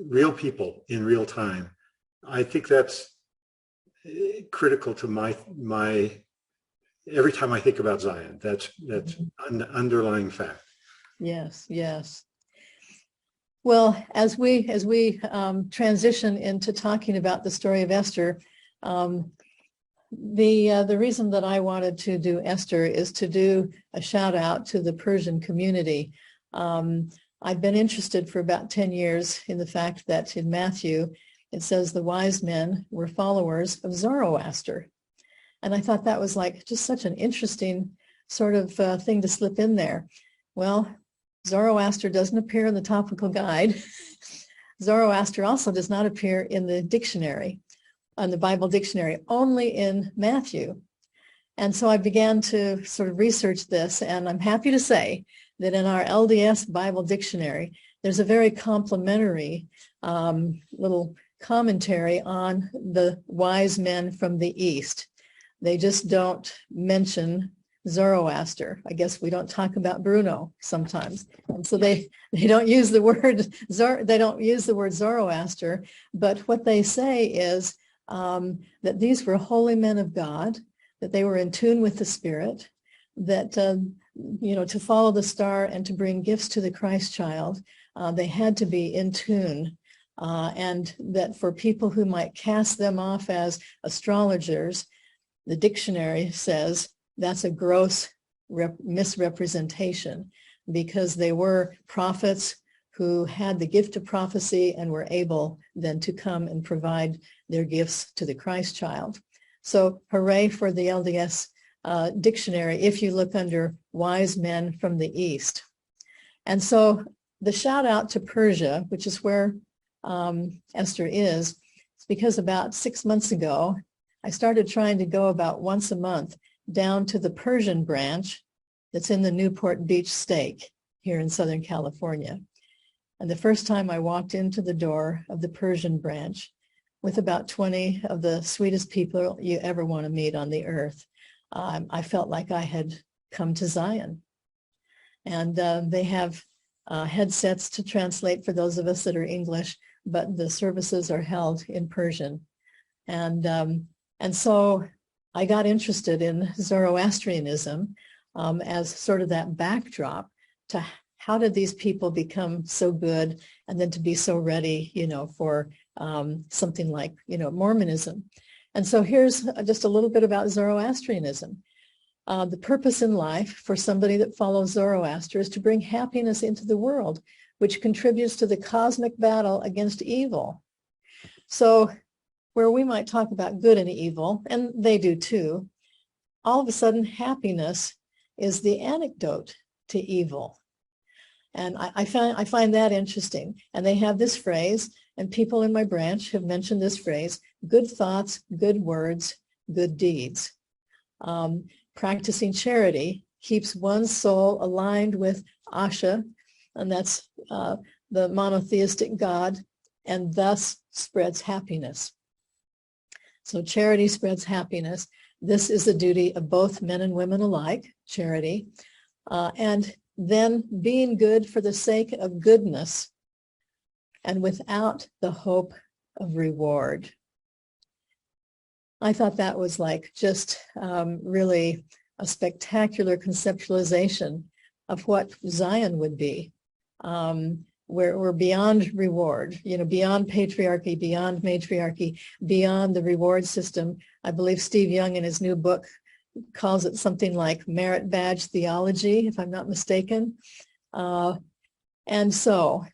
real people in real time. I think that's critical to my every time I think about Zion. That's an underlying fact. Yes. Well, as we transition into talking about the story of Esther, the reason that I wanted to do Esther is to do a shout out to the Persian community. I've been interested for about 10 years in the fact that in Matthew, it says the wise men were followers of Zoroaster. And I thought that was like just such an interesting sort of thing to slip in there. Well, Zoroaster doesn't appear in the topical guide. Zoroaster also does not appear in the dictionary, on the Bible dictionary, only in Matthew. And so I began to sort of research this, and I'm happy to say that in our LDS Bible dictionary, there's a very complimentary little commentary on the wise men from the East. They just don't mention Zoroaster. I guess we don't talk about Bruno sometimes. And so they don't use the word Zoroaster, but what they say is that these were holy men of God, that they were in tune with the Spirit, that to follow the star and to bring gifts to the Christ child, they had to be in tune. And that for people who might cast them off as astrologers, the dictionary says that's a gross misrepresentation, because they were prophets who had the gift of prophecy and were able then to come and provide their gifts to the Christ child. So hooray for the LDS dictionary if you look under wise men from the East. And so the shout out to Persia, which is where Esther is because about 6 months ago, I started trying to go about once a month down to the Persian branch that's in the Newport Beach stake here in Southern California. And the first time I walked into the door of the Persian branch with about 20 of the sweetest people you ever want to meet on the earth, I felt like I had come to Zion. And they have headsets to translate for those of us that are English, but the services are held in Persian. And so I got interested in Zoroastrianism as sort of that backdrop to how did these people become so good and then to be so ready, for something like, Mormonism. And so here's just a little bit about Zoroastrianism. The purpose in life for somebody that follows Zoroaster is to bring happiness into the world, which contributes to the cosmic battle against evil. So where we might talk about good and evil, and they do too, all of a sudden happiness is the antidote to evil. And I find that interesting. And they have this phrase, and people in my branch have mentioned this phrase: good thoughts, good words, good deeds. Practicing charity keeps one's soul aligned with Asha, and that's the monotheistic God, and thus spreads happiness. So charity spreads happiness. This is the duty of both men and women alike, charity. And then being good for the sake of goodness and without the hope of reward. I thought that was like just really a spectacular conceptualization of what Zion would be. We're beyond reward, beyond patriarchy, beyond matriarchy, beyond the reward system. I believe Steve Young in his new book calls it something like merit badge theology, if I'm not mistaken. And so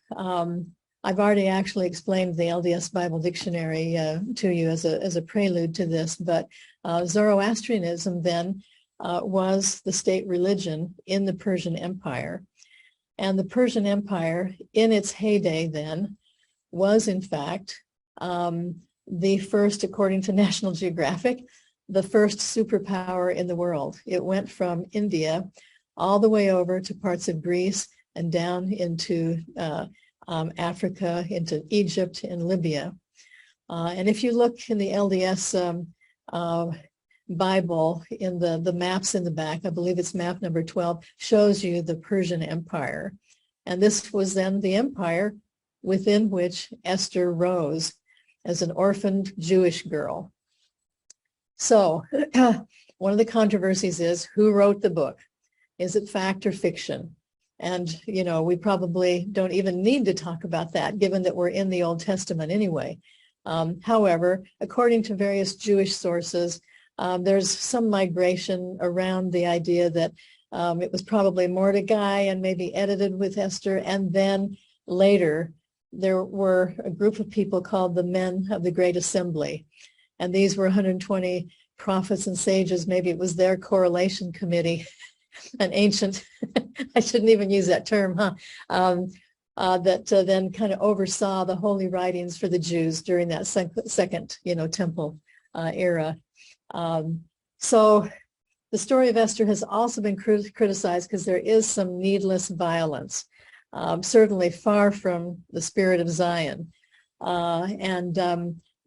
I've already actually explained the LDS Bible Dictionary to you as a prelude to this, but Zoroastrianism then was the state religion in the Persian Empire. And the Persian Empire, in its heyday then, was in fact the first, according to National Geographic, the first superpower in the world. It went from India all the way over to parts of Greece and down into Africa, into Egypt and Libya. And if you look in the LDS Bible, in the maps in the back, I believe it's map number 12, shows you the Persian Empire. And this was then the empire within which Esther rose as an orphaned Jewish girl. So one of the controversies is who wrote the book? Is it fact or fiction? And, we probably don't even need to talk about that, given that we're in the Old Testament anyway. However, according to various Jewish sources, there's some migration around the idea that it was probably Mordecai and maybe edited with Esther. And then later, there were a group of people called the Men of the Great Assembly. And these were 120 prophets and sages. Maybe it was their correlation committee, an ancient, I shouldn't even use that term, that then kind of oversaw the holy writings for the Jews during that second temple era. So the story of Esther has also been criticized because there is some needless violence, certainly far from the spirit of Zion.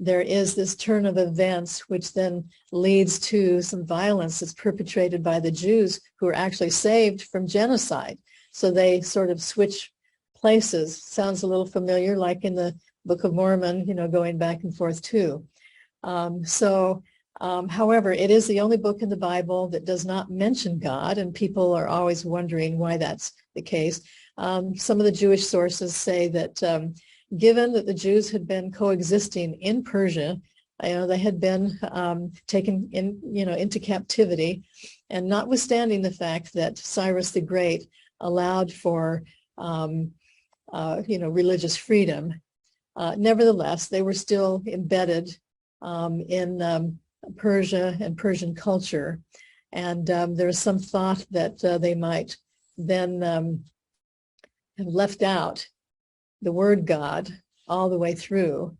There is this turn of events which then leads to some violence that's perpetrated by the Jews who are actually saved from genocide. So they sort of switch places. Sounds a little familiar, like in the Book of Mormon, going back and forth too. However, it is the only book in the Bible that does not mention God, and people are always wondering why that's the case. Some of the Jewish sources say that given that the Jews had been coexisting in Persia They had been taken into captivity, and notwithstanding the fact that Cyrus the Great allowed for religious freedom, nevertheless they were still embedded in Persia and Persian culture, and there was some thought that they might then have left out the word God all the way through,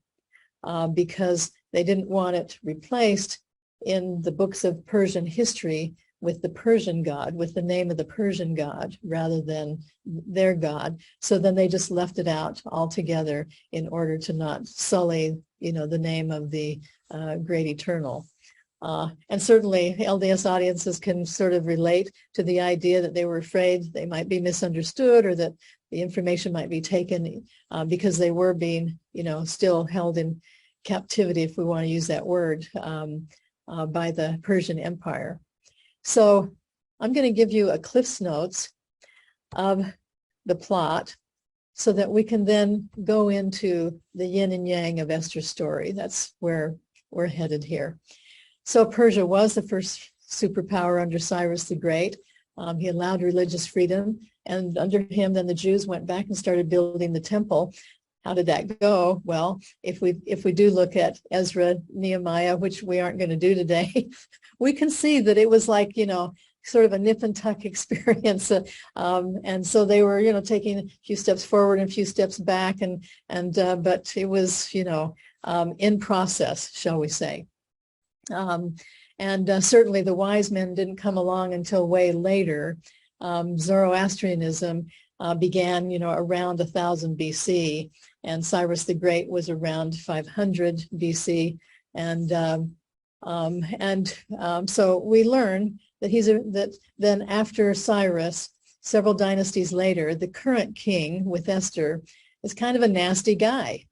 because they didn't want it replaced in the books of Persian history with the Persian God, with the name of the Persian God rather than their God. So then they just left it out altogether in order to not sully, the name of the great eternal. And certainly LDS audiences can sort of relate to the idea that they were afraid they might be misunderstood, or that the information might be taken because they were being, still held in captivity, if we want to use that word, by the Persian Empire. So I'm going to give you a Cliff's Notes of the plot so that we can then go into the yin and yang of Esther's story. That's where we're headed here. So Persia was the first superpower under Cyrus the Great. He allowed religious freedom, and under him, then the Jews went back and started building the temple. How did that go? Well, if we do look at Ezra, Nehemiah, which we aren't going to do today, we can see that it was like, sort of a nip and tuck experience. And so they were, taking a few steps forward and a few steps back, but it was, in process, shall we say. Certainly the wise men didn't come along until way later. Zoroastrianism began, around 1000 BC, and Cyrus the Great was around 500 BC, so we learn that that then after Cyrus, several dynasties later, the current king with Esther is kind of a nasty guy.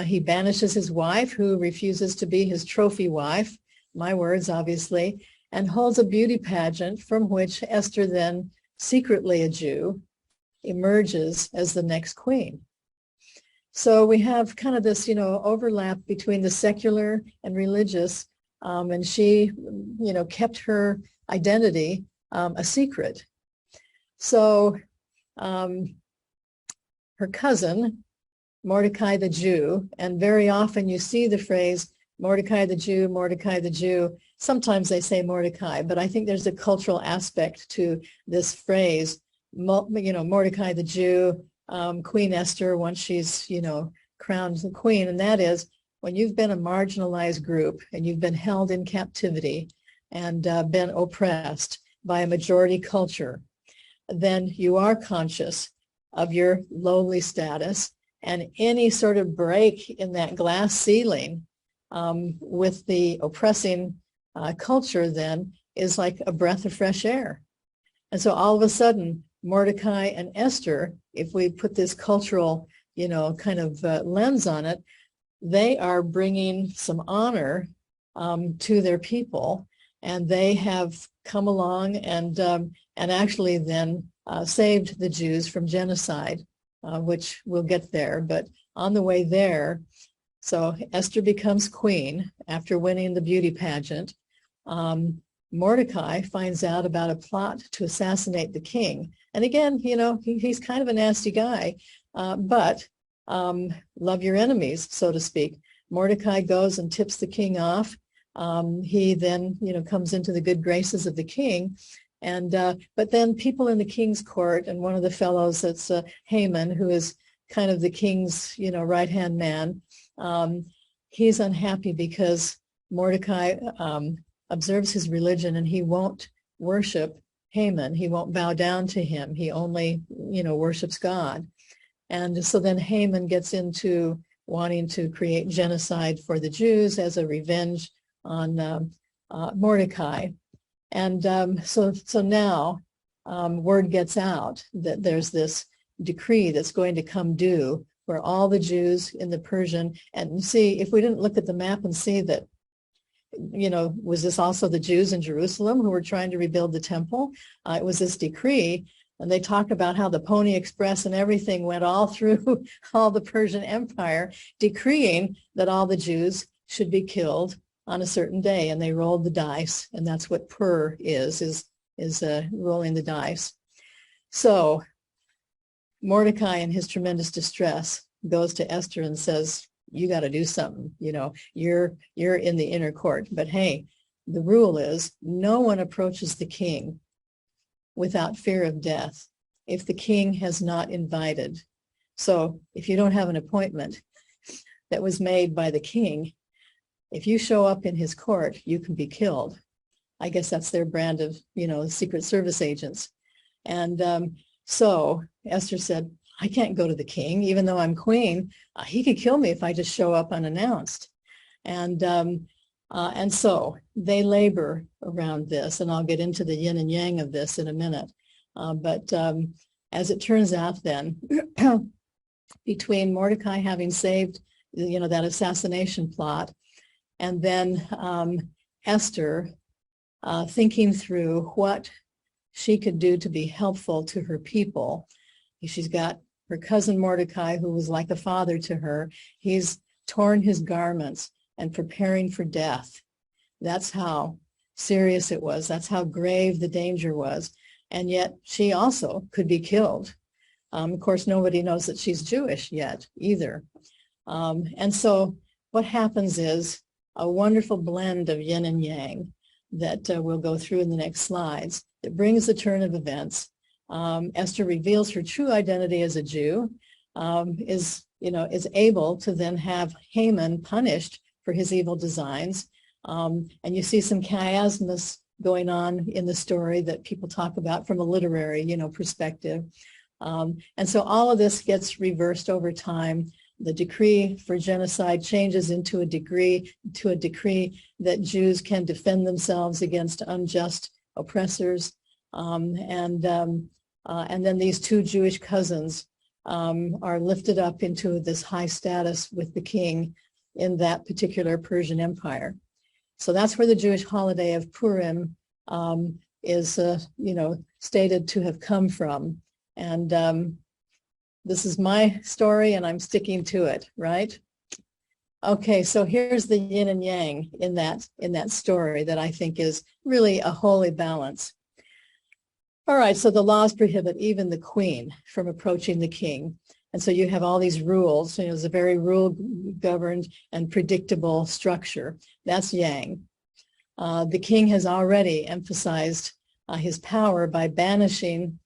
He banishes his wife, who refuses to be his trophy wife, my words, obviously, and holds a beauty pageant from which Esther, then secretly a Jew, emerges as the next queen. So we have kind of this, overlap between the secular and religious, and she, kept her identity a secret. So her cousin, Mordecai the Jew, and very often you see the phrase Mordecai the Jew, Mordecai the Jew. Sometimes they say Mordecai, but I think there's a cultural aspect to this phrase, Mordecai the Jew, Queen Esther, once she's, crowned the queen. And that is when you've been a marginalized group and you've been held in captivity and been oppressed by a majority culture, then you are conscious of your lowly status, and any sort of break in that glass ceiling with the oppressing culture then is like a breath of fresh air. And so all of a sudden, Mordecai and Esther, if we put this cultural, kind of lens on it, they are bringing some honor to their people, and they have come along and actually then saved the Jews from genocide, which we'll get there. But on the way there, so Esther becomes queen after winning the beauty pageant. Mordecai finds out about a plot to assassinate the king. And again, he's kind of a nasty guy, but love your enemies, so to speak. Mordecai goes and tips the king off. He then, comes into the good graces of the king. And but then people in the king's court, and one of the fellows, that's Haman, who is kind of the king's, right-hand man, he's unhappy because Mordecai observes his religion, and he won't worship Haman. He won't bow down to him. He only, worships God. And so then Haman gets into wanting to create genocide for the Jews as a revenge on Mordecai. And so now word gets out that there's this decree that's going to come due where all the Jews in the Persian, and see, if we didn't look at the map and see that, was this also the Jews in Jerusalem who were trying to rebuild the temple? It was this decree, and they talk about how the Pony Express and everything went all through all the Persian Empire, decreeing that all the Jews should be killed on a certain day. And they rolled the dice, and that's what pur is rolling the dice. So Mordecai, in his tremendous distress, goes to Esther and says, you got to do something. You're in the inner court. But hey, the rule is no one approaches the king without fear of death if the king has not invited. So if you don't have an appointment that was made by the king, if you show up in his court, you can be killed. I guess that's their brand of, Secret Service agents. And so Esther said, I can't go to the king, even though I'm queen. He could kill me if I just show up unannounced. And so they labor around this, and I'll get into the yin and yang of this in a minute. But as it turns out then, between Mordecai having saved, that assassination plot, and then Esther thinking through what she could do to be helpful to her people. She's got her cousin Mordecai, who was like a father to her. He's torn his garments and preparing for death. That's how serious it was. That's how grave the danger was. And yet she also could be killed. Of course, nobody knows that she's Jewish yet either. And so what happens is a wonderful blend of yin and yang that we'll go through in the next slides that brings the turn of events. Esther reveals her true identity as a Jew, is able to then have Haman punished for his evil designs. And you see some chiasmus going on in the story that people talk about from a literary, perspective. And so all of this gets reversed over time. The decree for genocide changes into a decree that Jews can defend themselves against unjust oppressors. And then these two Jewish cousins are lifted up into this high status with the king in that particular Persian Empire. So that's where the Jewish holiday of Purim is, stated to have come from. And this is my story, and I'm sticking to it, right? Okay, so here's the yin and yang in that story that I think is really a holy balance. All right, so the laws prohibit even the queen from approaching the king. And so you have all these rules. It's a very rule-governed and predictable structure. That's yang. The king has already emphasized his power by banishing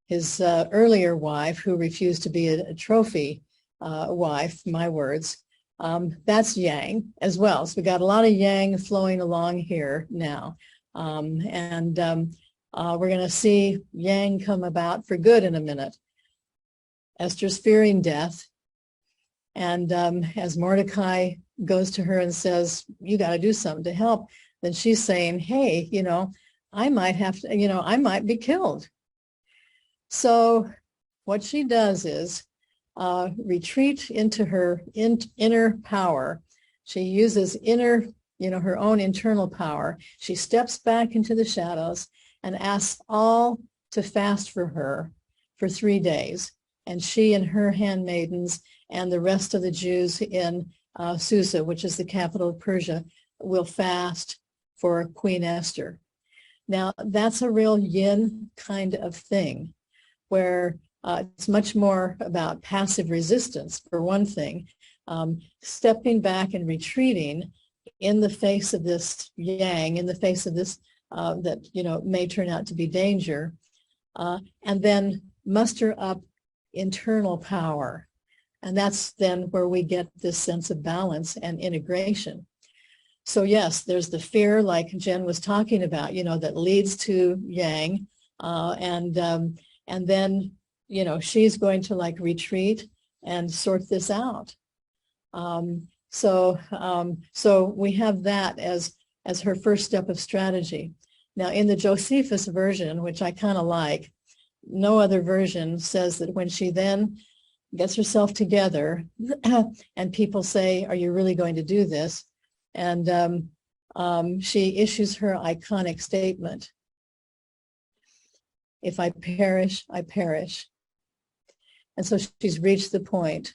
his earlier wife, who refused to be a trophy wife, my words. That's yang as well. So we got a lot of yang flowing along here now. We're going to see yang come about for good in a minute. Esther's fearing death. And as Mordecai goes to her and says, you got to do something to help, then she's saying, hey, I might have to, I might be killed. So what she does is retreat into her inner power. She uses her own internal power. She steps back into the shadows and asks all to fast for her for 3 days. And she and her handmaidens and the rest of the Jews in Susa, which is the capital of Persia, will fast for Queen Esther. Now, that's a real yin kind of thing, where it's much more about passive resistance, for one thing, stepping back and retreating in the face of this yang, in the face of this that may turn out to be danger, and then muster up internal power. And that's then where we get this sense of balance and integration. So yes, there's the fear, like Jen was talking about, that leads to yang, and then she's going to retreat and sort this out. So we have that as her first step of strategy. Now, in the Josephus version, which I kind of like, no other version says that when she then gets herself together and people say, are you really going to do this? And she issues her iconic statement, if I perish, I perish. And so she's reached the point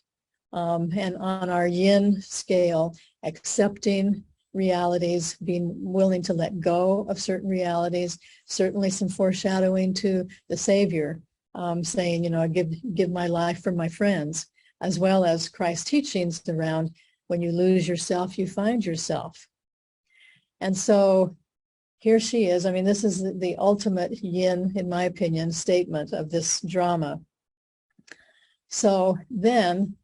And on our yin scale, accepting realities, being willing to let go of certain realities, certainly some foreshadowing to the Savior, saying, you know, I give my life for my friends, as well as Christ's teachings around when you lose yourself, you find yourself. And so here she is. I mean, this is the ultimate yin, in my opinion, statement of this drama. So then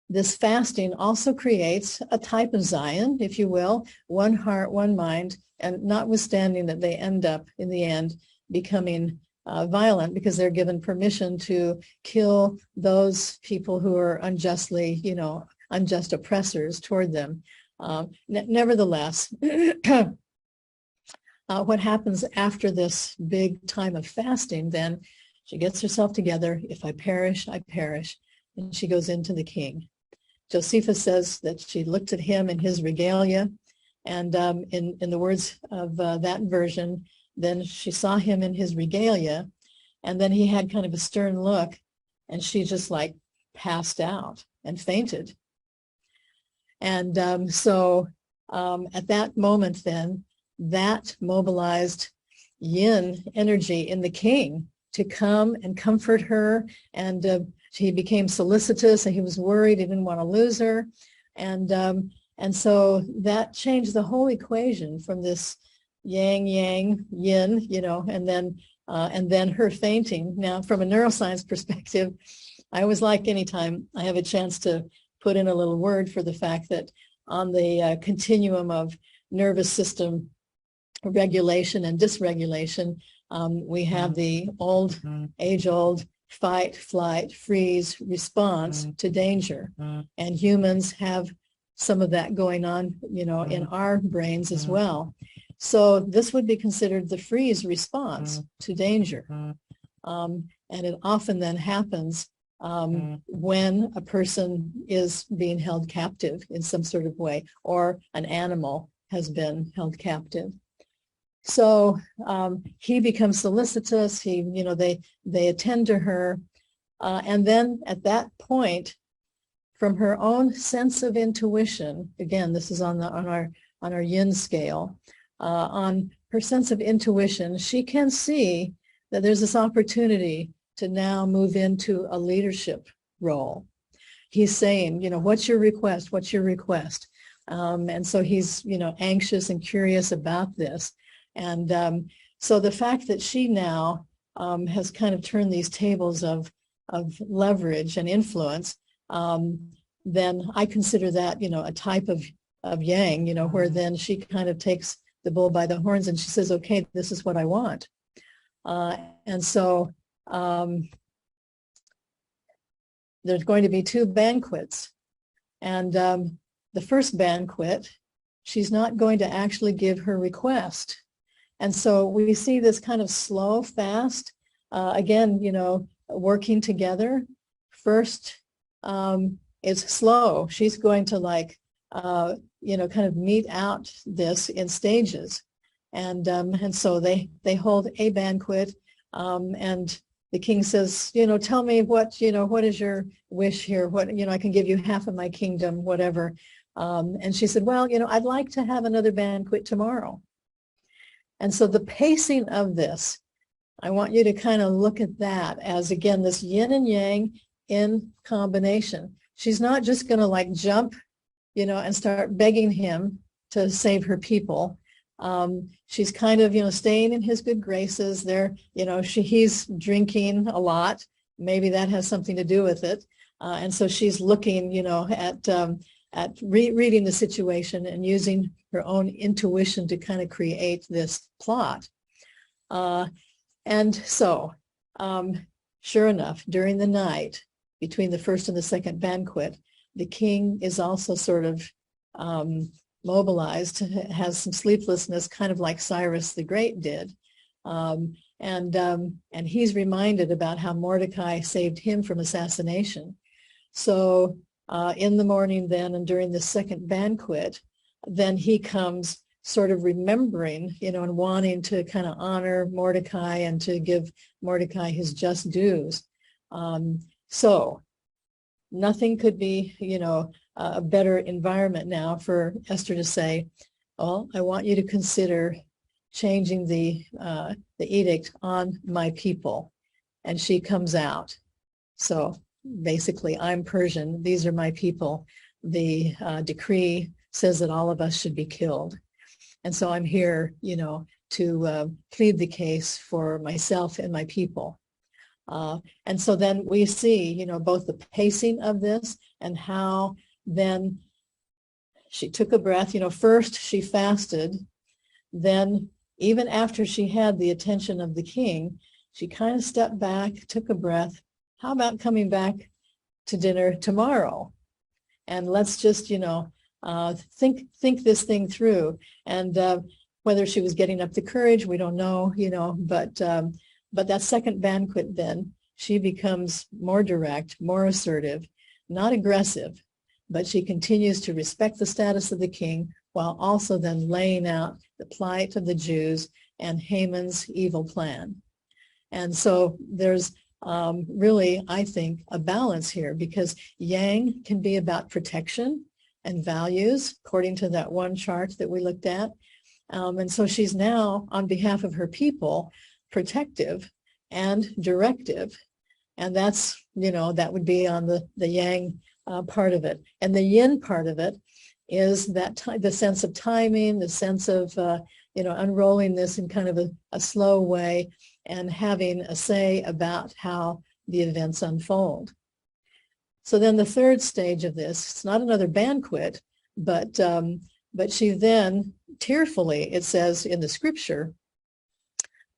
this fasting also creates a type of Zion, if you will, one heart, one mind, and notwithstanding that they end up in the end becoming violent because they're given permission to kill those people who are unjustly, you know, unjust oppressors toward them. Nevertheless, what happens after this big time of fasting, then she gets herself together. If I perish, I perish. And she goes into the king. Josephus says that she looked at him in his regalia. And in the words of that version, then she saw him in his regalia. And then he had kind of a stern look. And she just like passed out and fainted. And so at that moment then, that mobilized yin energy in the king to come and comfort her. And he became solicitous and he was worried. He didn't want to lose her. And so that changed the whole equation from this yang, yin, you know, and then her fainting. Now, from a neuroscience perspective, I always like anytime I have a chance to put in a little word for the fact that on the continuum of nervous system regulation and dysregulation, we have the age-old fight, flight, freeze response to danger. And humans have some of that going on, you know, in our brains as well. So this would be considered the freeze response to danger. And it often then happens when a person is being held captive in some sort of way, or an animal has been held captive. So he becomes solicitous. He, you know, they attend to her, and then at that point, from her own sense of intuition, again, this is on our yin scale, on her sense of intuition, she can see that there's this opportunity to now move into a leadership role. He's saying, you know, what's your request? What's your request? And so he's, you know, anxious and curious about this. And so the fact that she now has kind of turned these tables of leverage and influence, then I consider that, you know, a type of yang, you know, where then she kind of takes the bull by the horns and she says, okay, this is what I want. And so there's going to be two banquets. And the first banquet, she's not going to actually give her request. And so we see this kind of slow fast, again, you know, working together. First, it's slow. She's going to like, you know, kind of mete out this in stages. And so they hold a banquet, and the king says, you know, tell me what, you know, what is your wish here? What, you know, I can give you half of my kingdom, whatever. And she said, well, you know, I'd like to have another banquet tomorrow. And so the pacing of this, I want you to kind of look at that as, again, this yin and yang in combination. She's not just going to like jump, you know, and start begging him to save her people. She's kind of, you know, staying in his good graces there. You know, he's drinking a lot. Maybe that has something to do with it. And so she's looking, you know, at reading the situation and using her own intuition to kind of create this plot. And so, sure enough, during the night, between the first and the second banquet, the king is also sort of mobilized, has some sleeplessness, kind of like Cyrus the Great did. And he's reminded about how Mordecai saved him from assassination. So in the morning then, and during the second banquet, then he comes sort of remembering, you know, and wanting to kind of honor Mordecai and to give Mordecai his just dues. So nothing could be, a better environment now for Esther to say, well, I want you to consider changing the edict on my people. And she comes out. So basically, I'm Persian. These are my people. The decree says that all of us should be killed. And so I'm here, to plead the case for myself and my people. And so then we see, both the pacing of this and how then she took a breath. First she fasted. Then even after she had the attention of the king, she kind of stepped back, took a breath. How about coming back to dinner tomorrow? And let's just, think this thing through. And whether she was getting up the courage, we don't know, but that second banquet, then she becomes more direct, more assertive, not aggressive, but she continues to respect the status of the king while also then laying out the plight of the Jews and Haman's evil plan. And so there's really, I think, a balance here, because yang can be about protection and values, according to that one chart that we looked at. And so she's now, on behalf of her people, protective and directive. And that's, that would be on the yang part of it. And the yin part of it is that the sense of timing, the sense of, unrolling this in kind of a slow way and having a say about how the events unfold. So then the third stage of this, it's not another banquet, but she then tearfully, it says in the scripture,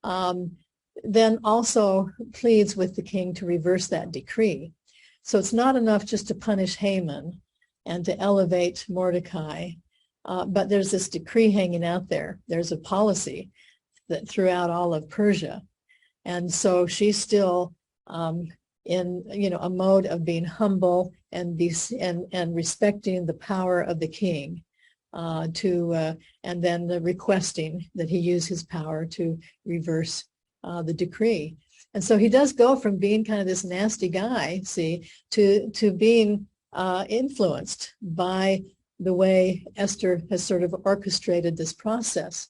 then also pleads with the king to reverse that decree. So it's not enough just to punish Haman and to elevate Mordecai, but there's this decree hanging out there. There's a policy that throughout all of Persia. And so she's still in, a mode of being humble and respecting the power of the king, and then requesting that he use his power to reverse the decree. And so he does go from being kind of this nasty guy, to being influenced by the way Esther has sort of orchestrated this process.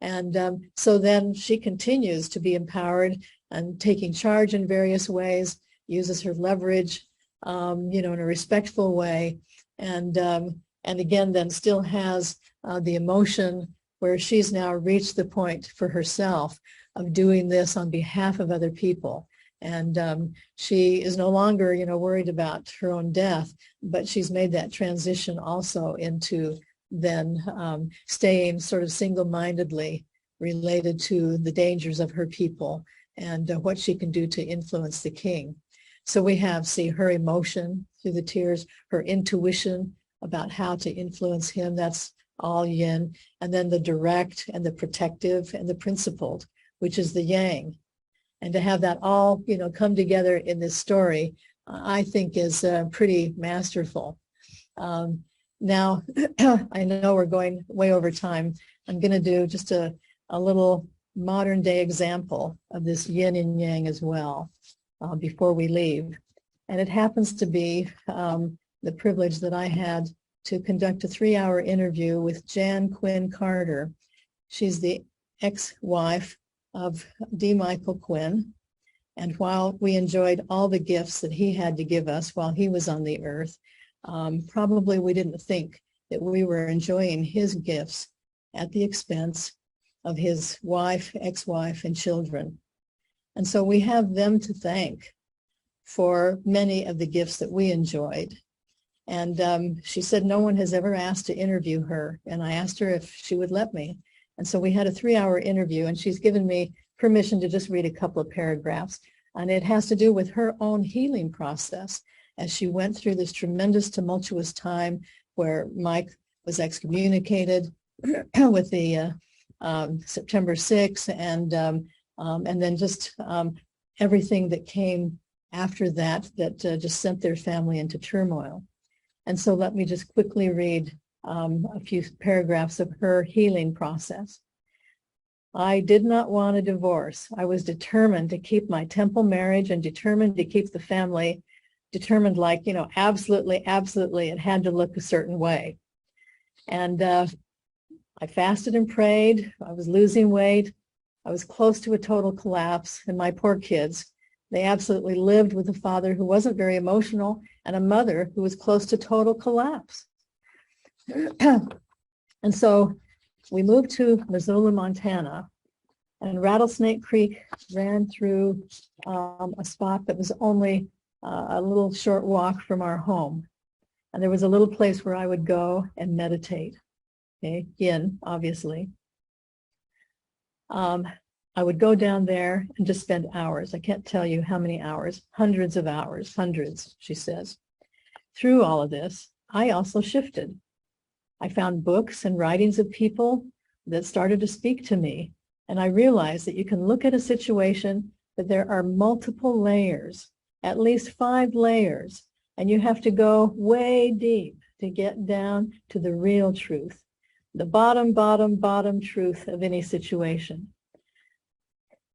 And so then she continues to be empowered and taking charge in various ways, uses her leverage, in a respectful way. And again, then still has the emotion where she's now reached the point for herself of doing this on behalf of other people. And she is no longer, worried about her own death, but she's made that transition also into then staying sort of single-mindedly related to the dangers of her people and what she can do to influence the king. So we have, her emotion through the tears, her intuition about how to influence him, that's all yin, and then the direct and the protective and the principled, which is the yang. And to have that all, come together in this story, I think is pretty masterful. Now, I know we're going way over time. I'm going to do just a little modern day example of this yin and yang as well before we leave. And it happens to be the privilege that I had to conduct a 3-hour interview with Jan Quinn Carter. She's the ex-wife of D. Michael Quinn. And while we enjoyed all the gifts that he had to give us while he was on the earth, probably we didn't think that we were enjoying his gifts at the expense of his wife, ex-wife, and children. And so we have them to thank for many of the gifts that we enjoyed. And she said no one has ever asked to interview her. And I asked her if she would let me. And so we had a 3-hour interview, and she's given me permission to just read a couple of paragraphs. And it has to do with her own healing process as she went through this tremendous tumultuous time where Mike was excommunicated with the September 6th, and then just everything that came after that just sent their family into turmoil. And so let me just quickly read a few paragraphs of her healing process. I did not want a divorce. I was determined to keep my temple marriage and determined to keep the family determined, like, absolutely, absolutely, it had to look a certain way. And I fasted and prayed. I was losing weight. I was close to a total collapse. And my poor kids, they absolutely lived with a father who wasn't very emotional and a mother who was close to total collapse. And so we moved to Missoula, Montana, and Rattlesnake Creek ran through a spot that was only a little short walk from our home. And there was a little place where I would go and meditate, okay, yin, obviously. I would go down there and just spend hours. I can't tell you how many hours, hundreds of hours, hundreds, she says. Through all of this, I also shifted. I found books and writings of people that started to speak to me. And I realized that you can look at a situation, but there are multiple layers, at least 5 layers, and you have to go way deep to get down to the real truth, the bottom, bottom, bottom truth of any situation.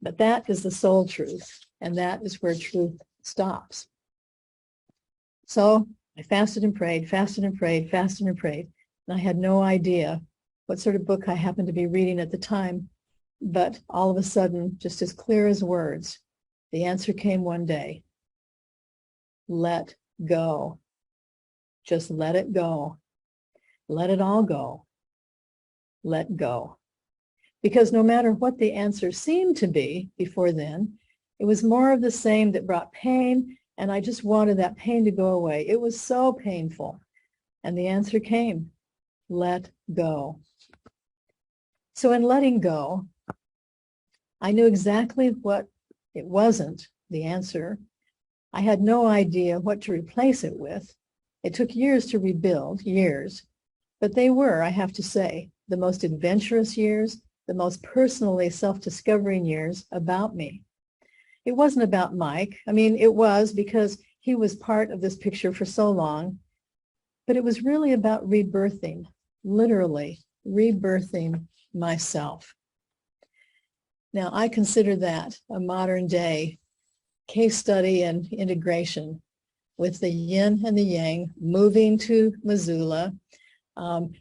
But that is the soul truth, and that is where truth stops. So I fasted and prayed, fasted and prayed, fasted and prayed, and I had no idea what sort of book I happened to be reading at the time, but all of a sudden, just as clear as words, the answer came one day. Let go. Just let it go. Let it all go. Let go. Because no matter what the answer seemed to be before then, it was more of the same that brought pain, and I just wanted that pain to go away. It was so painful. And the answer came, let go. So in letting go, I knew exactly what it wasn't, the answer. I had no idea what to replace it with. It took years to rebuild, years, but they were, I have to say, the most adventurous years, the most personally self-discovering years about me. It wasn't about Mike. I mean, it was because he was part of this picture for so long, but it was really about rebirthing, literally rebirthing myself. Now, I consider that a modern day case study and integration with the yin and the yang, moving to Missoula,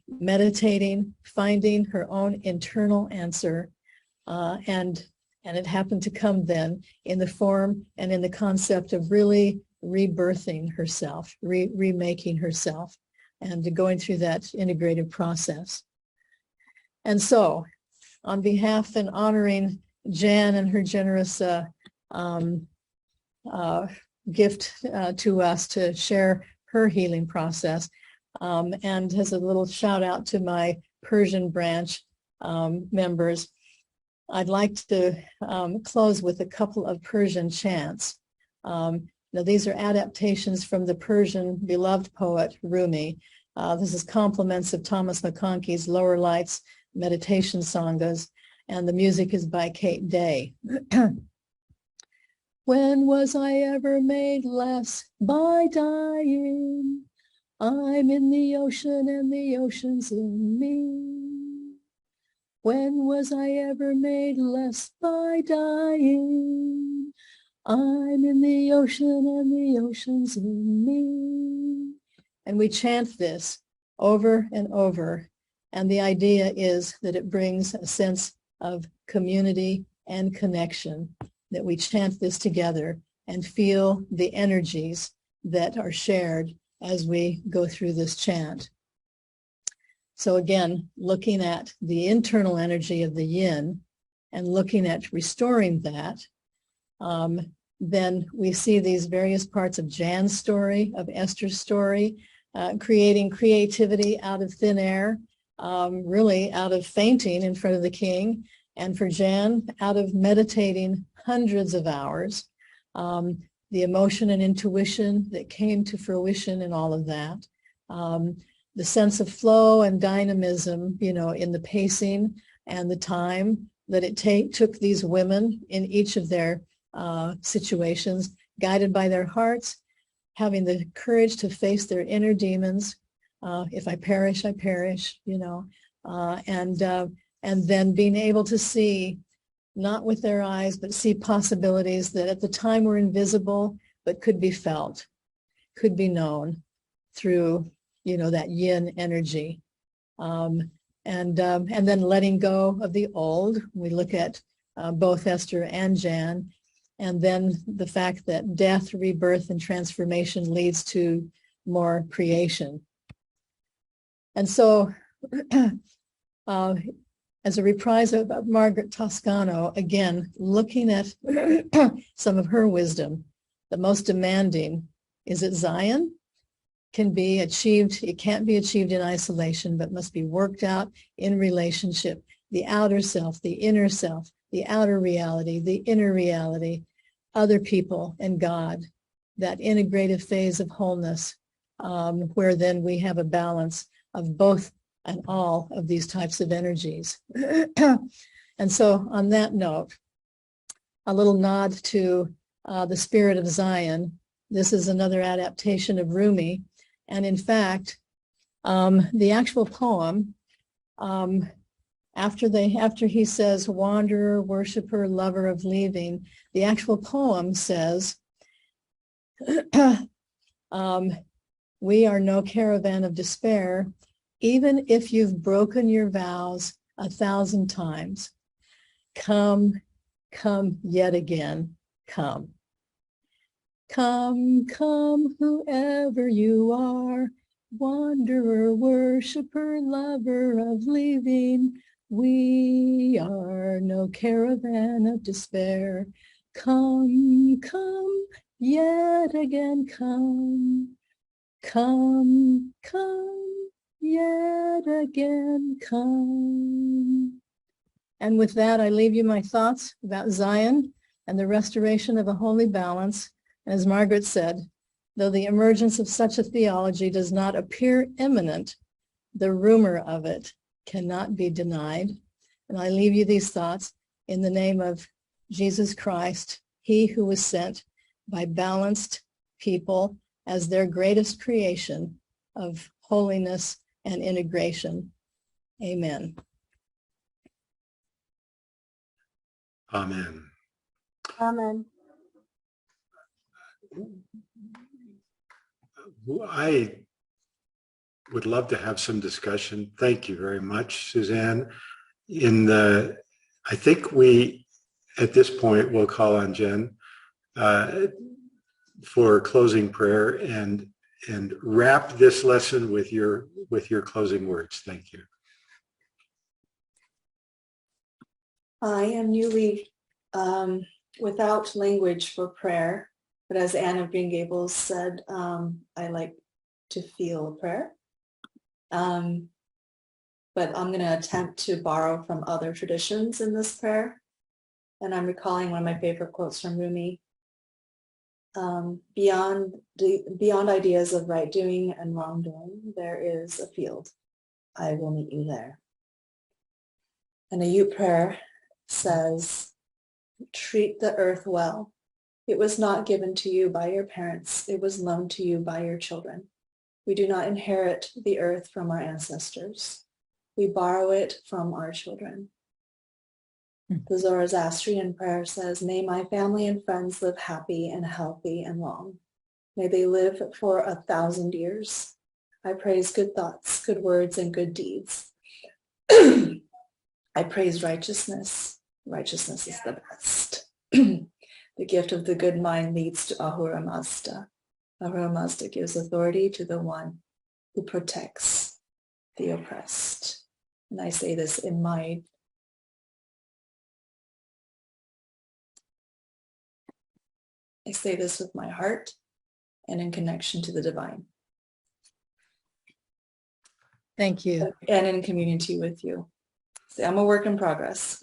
meditating, finding her own internal answer, and it happened to come then in the form and in the concept of really rebirthing herself, remaking herself, and going through that integrative process. And so, on behalf and honoring Jan and her generous gift to us to share her healing process, and as a little shout out to my Persian branch members, I'd like to close with a couple of Persian chants. Now, these are adaptations from the Persian beloved poet Rumi. This is compliments of Thomas McConkie's Lower Lights meditation sanghas, and the music is by Kate Day. When was I ever made less by dying? I'm in the ocean and the ocean's in me. When was I ever made less by dying? I'm in the ocean and the ocean's in me. And we chant this over and over. And the idea is that it brings a sense of community and connection, that we chant this together and feel the energies that are shared as we go through this chant. So again, looking at the internal energy of the yin and looking at restoring that, then we see these various parts of Jan's story, of Esther's story, creating creativity out of thin air, really out of fainting in front of the king, and for Jan, out of meditating hundreds of hours, the emotion and intuition that came to fruition in all of that, the sense of flow and dynamism, in the pacing and the time that it took these women in each of their situations, guided by their hearts, having the courage to face their inner demons. If I perish, I perish, and then being able to see, not with their eyes, but see possibilities that at the time were invisible, but could be felt. could be known through, that yin energy. And then letting go of the old. We look at both Esther and Jan, and then the fact that death, rebirth, and transformation leads to more creation. And so, as a reprise of Margaret Toscano, again, looking at some of her wisdom, the most demanding is that Zion can be achieved. It can't be achieved in isolation, but must be worked out in relationship. The outer self, the inner self, the outer reality, the inner reality, other people and God, that integrative phase of wholeness, where then we have a balance of both and all of these types of energies. And so on that note, a little nod to the spirit of Zion. This is another adaptation of Rumi. And in fact, the actual poem, after he says, wanderer, worshiper, lover of leaving, the actual poem says, we are no caravan of despair, even if you've broken your vows 1,000 times. Come, come yet again, come. Come, come, whoever you are, wanderer, worshiper, lover of leaving, we are no caravan of despair. Come, come, yet again come. Come, come, yet again come. And with that, I leave you my thoughts about Zion and the restoration of a holy balance. As Margaret said, though the emergence of such a theology does not appear imminent, the rumor of it cannot be denied. And I leave you these thoughts in the name of Jesus Christ, he who was sent by balanced people as their greatest creation of holiness and integration. Amen. Amen. Amen. I would love to have some discussion. Thank you very much, Suzanne. I think we, at this point, will call on Jen for closing prayer and wrap this lesson with your closing words. Thank you. I am newly without language for prayer, but as Anna Green Gables said, I like to feel prayer. But I'm going to attempt to borrow from other traditions in this prayer. And I'm recalling one of my favorite quotes from Rumi. Beyond ideas of right doing and wrongdoing, there is a field. I will meet you there. And a Ute prayer says, treat the earth well. It was not given to you by your parents. It was loaned to you by your children. We do not inherit the earth from our ancestors. We borrow it from our children. The Zoroastrian prayer says, may my family and friends live happy and healthy and long. May they live for 1,000 years. I praise good thoughts, good words, and good deeds. I praise righteousness. Righteousness is the best. The gift of the good mind leads to Ahura Mazda. Ahura Mazda gives authority to the one who protects the oppressed. And I say this in my I say this with my heart and in connection to the divine. Thank you. And in community with you. See, I'm a work in progress.